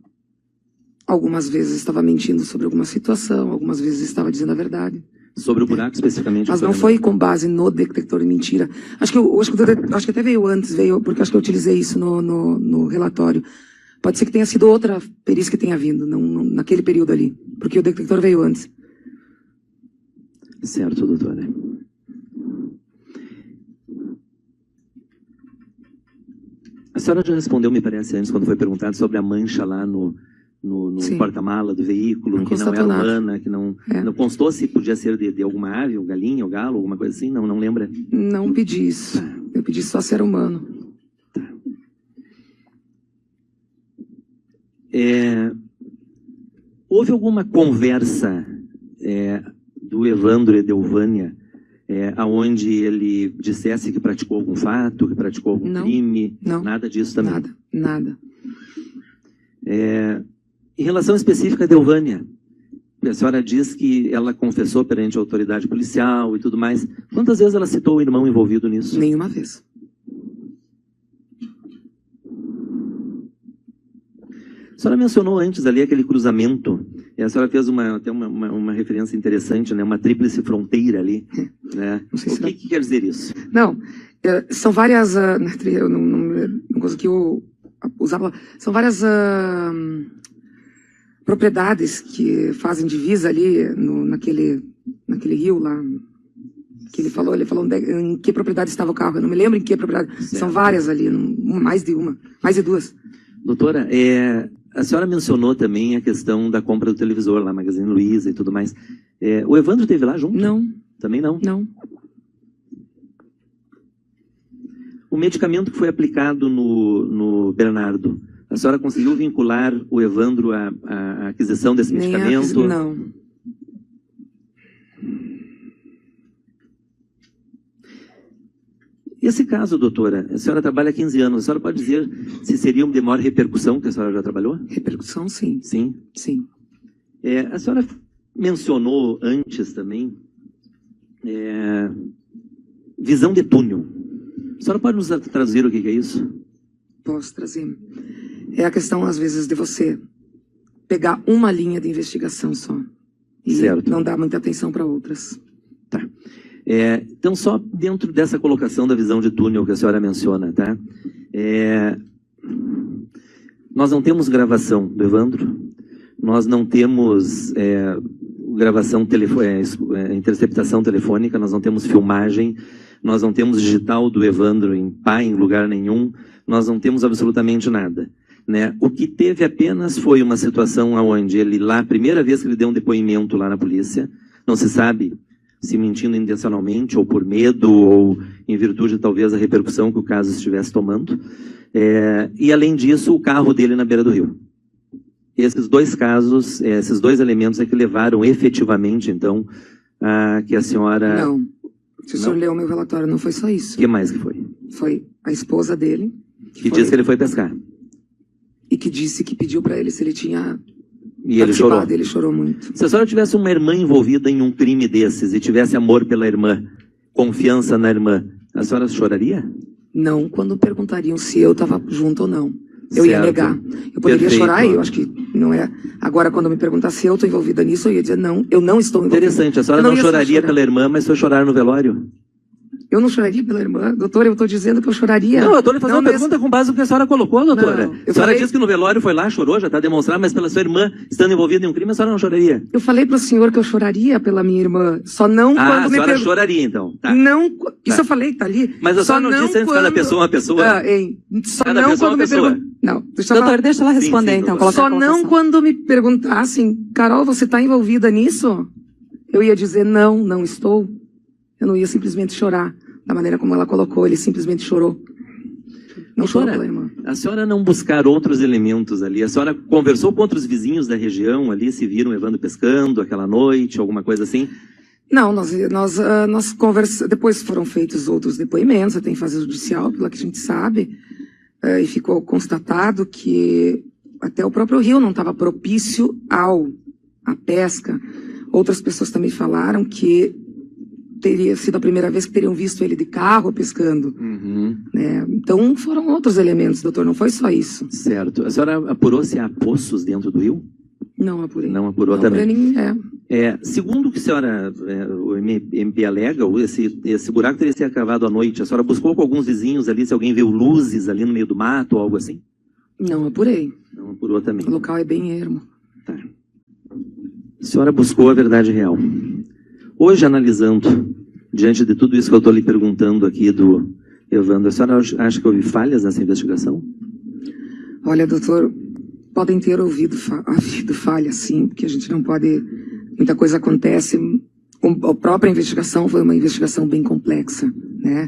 Algumas vezes estava mentindo sobre alguma situação, algumas vezes estava dizendo a verdade.
Sobre o buraco especificamente?
Mas não foi com base no detector de mentira. Acho que até veio antes, porque acho que eu utilizei isso no relatório. Pode ser que tenha sido outra perícia que tenha vindo, não, naquele período ali, porque o detector veio antes.
Certo, doutora. A senhora já respondeu, me parece, antes, quando foi perguntado sobre a mancha lá no porta-mala do veículo, que não é humana, que não constou se podia ser de alguma ave, ou galinha, ou galo, alguma coisa assim, não lembra?
Não pedi isso. Eu pedi só se era humano.
Houve alguma conversa do Evandro e Edelvânia aonde ele dissesse que praticou algum fato, que praticou algum crime?
Não.
Nada disso também?
Nada.
Em relação específica a Edelvânia, a senhora diz que ela confessou perante a autoridade policial e tudo mais. Quantas vezes ela citou o irmão envolvido nisso?
Nenhuma vez.
A senhora mencionou antes ali aquele cruzamento. E a senhora fez até uma referência interessante, né? Uma tríplice fronteira ali. Né?
Não sei se
o que quer dizer isso?
Não, são várias... eu não consegui usar a palavra. São várias propriedades que fazem divisa ali naquele rio lá. Que ele falou em que propriedade estava o carro. Eu não me lembro em que propriedade.
Certo.
São várias ali, mais de duas.
Doutora, a senhora mencionou também a questão da compra do televisor lá, Magazine Luiza e tudo mais. O Evandro esteve lá junto?
Não.
Também não?
Não.
O medicamento que foi aplicado no Bernardo, a senhora conseguiu vincular o Evandro à aquisição desse medicamento?
Não.
Esse caso, doutora, a senhora trabalha há 15 anos, a senhora pode dizer se seria de maior repercussão que a senhora já trabalhou?
Repercussão, sim.
Sim?
Sim.
A senhora mencionou antes também visão de túnel. A senhora pode nos traduzir o que é isso?
Posso trazer. É a questão, às vezes, de você pegar uma linha de investigação só. E
certo.
Não dar muita atenção para outras.
Tá. Então, só dentro dessa colocação da visão de túnel que a senhora menciona, tá? Nós não temos gravação do Evandro, nós não temos gravação, interceptação telefônica, nós não temos filmagem, nós não temos digital do Evandro em lugar nenhum, nós não temos absolutamente nada. Né? O que teve apenas foi uma situação onde ele lá, a primeira vez que ele deu um depoimento lá na polícia, não se sabe se mentindo intencionalmente, ou por medo, ou em virtude talvez da repercussão que o caso estivesse tomando. E além disso, o carro dele na beira do rio. Esses dois casos, esses dois elementos é que levaram efetivamente, então, a que a senhora...
Não. Se o senhor leu o meu relatório, não foi só isso.
O que mais que foi?
Foi a esposa dele.
Que disse que ele foi pescar.
E que disse que pediu para ele se ele tinha...
E ele chorou.
Ele chorou muito.
Se a senhora tivesse uma irmã envolvida em um crime desses e tivesse amor pela irmã, confiança na irmã, a senhora choraria?
Não, quando perguntariam se eu estava junto ou não. Eu ia negar. Eu poderia chorar, eu acho que não é. Agora, quando me perguntar se eu estou envolvida nisso, eu ia dizer não, eu não estou envolvida.
Interessante, a senhora não choraria pela irmã, mas foi chorar no velório?
Eu não choraria pela irmã, doutora, eu estou dizendo que eu choraria.
Não, eu estou lhe fazendo uma pergunta com base no que a senhora colocou, doutora.
Não,
a senhora disse que no velório foi lá, chorou, já está demonstrado, mas pela sua irmã estando envolvida em um crime, a senhora não choraria?
Eu falei para o senhor que eu choraria pela minha irmã, só não quando me
perguntou. A senhora choraria, então. Tá.
Não, isso eu falei, tá ali.
Mas a senhora não disse antes cada pessoa uma pessoa?
Só
cada
não
pessoa
quando
uma pessoa.
Não,
doutor, deixa ela responder, sim, então.
Só não quando me perguntassem, Carol, você está envolvida nisso? Eu ia dizer, não estou. Eu não ia simplesmente chorar. Da maneira como ela colocou, ele simplesmente chorou. Não chorou pela irmã.
A senhora não buscar outros elementos ali? A senhora conversou com outros vizinhos da região ali, se viram o Evandro pescando aquela noite, alguma coisa assim?
Não, nós conversamos, depois foram feitos outros depoimentos, até em fase judicial, pela que a gente sabe, e ficou constatado que até o próprio rio não estava propício à pesca. Outras pessoas também falaram que teria sido a primeira vez que teriam visto ele de carro pescando.
Uhum.
Né? Então foram outros elementos, doutor, não foi só isso.
Certo. A senhora apurou se há poços dentro do rio?
Não apurei.
Não apurou também?
Segundo
o que a senhora, o MP alega, esse buraco teria sido cavado à noite. A senhora buscou com alguns vizinhos ali, se alguém viu luzes ali no meio do mato ou algo assim?
Não apurei.
Não apurou também.
O local é bem ermo.
Tá. A senhora buscou a verdade real. Hoje, analisando, diante de tudo isso que eu estou lhe perguntando aqui do Evandro, a senhora acha que houve falhas nessa investigação?
Olha, doutor, podem ter havido falhas, sim, porque a gente não pode... Muita coisa acontece. A própria investigação foi uma investigação bem complexa, né?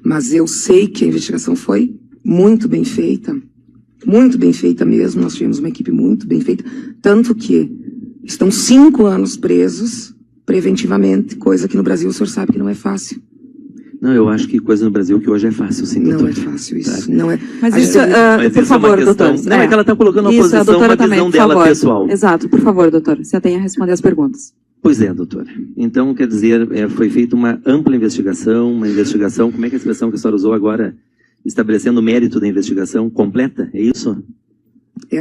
Mas eu sei que a investigação foi muito bem feita. muito bem feita mesmo, nós tivemos uma equipe muito bem feita, tanto que estão 5 anos presos preventivamente, coisa que no Brasil o senhor sabe que não é fácil.
Não, eu acho que coisa no Brasil que hoje é fácil, sim, doutor.
Não é fácil isso, não é.
Mas
a
isso,
gente-
Mas
por
isso é uma
favor,
questão-
doutor.
Não, é que ela está colocando uma
Isso, a
posição,
doutora
uma
também,
visão
por
dela
favor.
pessoal.
Exato, por favor, doutor. Você tem a responder as perguntas.
Pois é, doutora. Então, quer dizer, foi feita uma ampla investigação, como é que é a expressão que a senhora usou agora? Estabelecendo o mérito da investigação completa, é isso?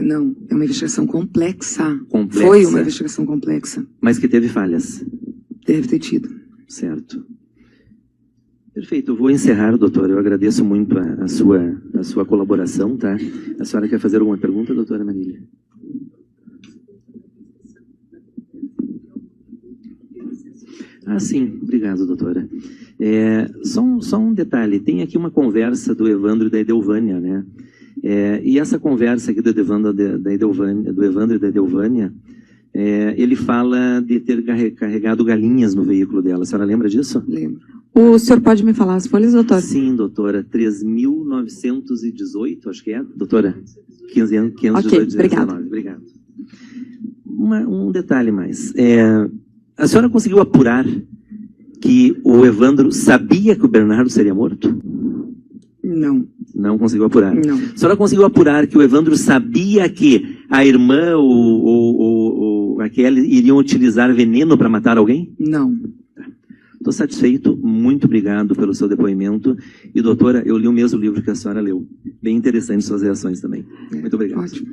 Não, é uma investigação complexa.
Complexa.
Foi uma investigação complexa.
Mas que teve falhas.
Deve ter tido.
Certo. Perfeito, eu vou encerrar, doutora. Eu agradeço muito a sua colaboração, tá? A senhora quer fazer alguma pergunta, doutora Marília? Ah, sim. Obrigado, doutora. Só um detalhe. Tem aqui uma conversa do Evandro e da Edelvânia, né? E essa conversa aqui do Evandro e da Edelvânia, ele fala de ter carregado galinhas no veículo dela. A senhora lembra disso?
Lembro.
O senhor pode me falar as folhas, doutor?
Sim, doutora. 3.918, acho que é, doutora? 518,
Ok,
19. Obrigado. Um detalhe mais. A senhora conseguiu apurar que o Evandro sabia que o Bernardo seria morto?
Não,
Não conseguiu apurar.
não.
A senhora conseguiu apurar que o Evandro sabia que a irmã ou a Kelly iriam utilizar veneno para matar alguém?
Não.
Estou satisfeito, muito obrigado pelo seu depoimento. E, doutora, eu li o mesmo livro que a senhora leu. Bem interessante suas reações também. Muito obrigado.
Ótimo.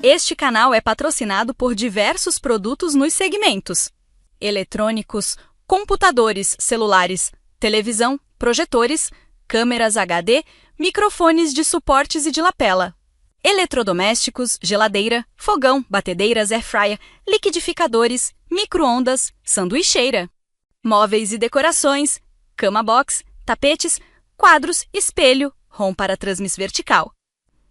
Este canal é patrocinado por diversos produtos nos segmentos: eletrônicos, computadores, celulares, televisão, projetores, câmeras HD, microfones de suportes e de lapela, eletrodomésticos, geladeira, fogão, batedeiras, airfryer, liquidificadores, micro-ondas, sanduicheira, móveis e decorações, cama box, tapetes, quadros, espelho, ROM para transmiss vertical,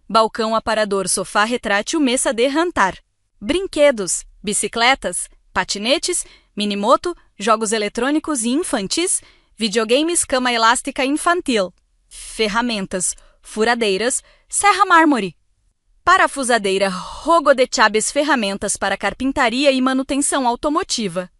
balcão aparador sofá retrátil mesa de jantar, brinquedos, bicicletas, patinetes, minimoto, jogos eletrônicos e infantis, videogames, cama elástica infantil, ferramentas, furadeiras, serra mármore, parafusadeira, rogo de chaves, ferramentas para carpintaria e manutenção automotiva,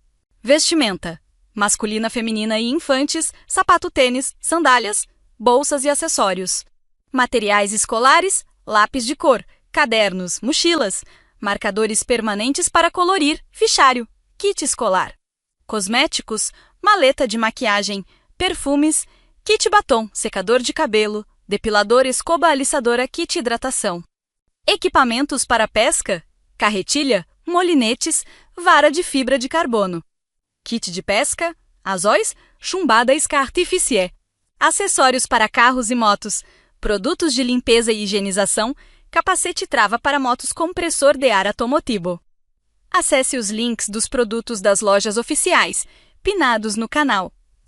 vestimenta, masculina, feminina e infantes, sapato tênis, sandálias, bolsas e acessórios, materiais escolares, lápis de cor, cadernos, mochilas, marcadores permanentes para colorir, fichário, kit escolar, cosméticos, maleta de maquiagem, perfumes, kit batom, secador de cabelo, depilador, escova alissadora, kit hidratação, equipamentos para pesca, carretilha, molinetes, vara de fibra de carbono, kit de pesca, anzóis, chumbada, isca artificier, acessórios para carros e motos, produtos de limpeza e higienização, capacete trava para motos, compressor de ar automotivo. Acesse os links dos produtos das lojas oficiais, pinados no canal.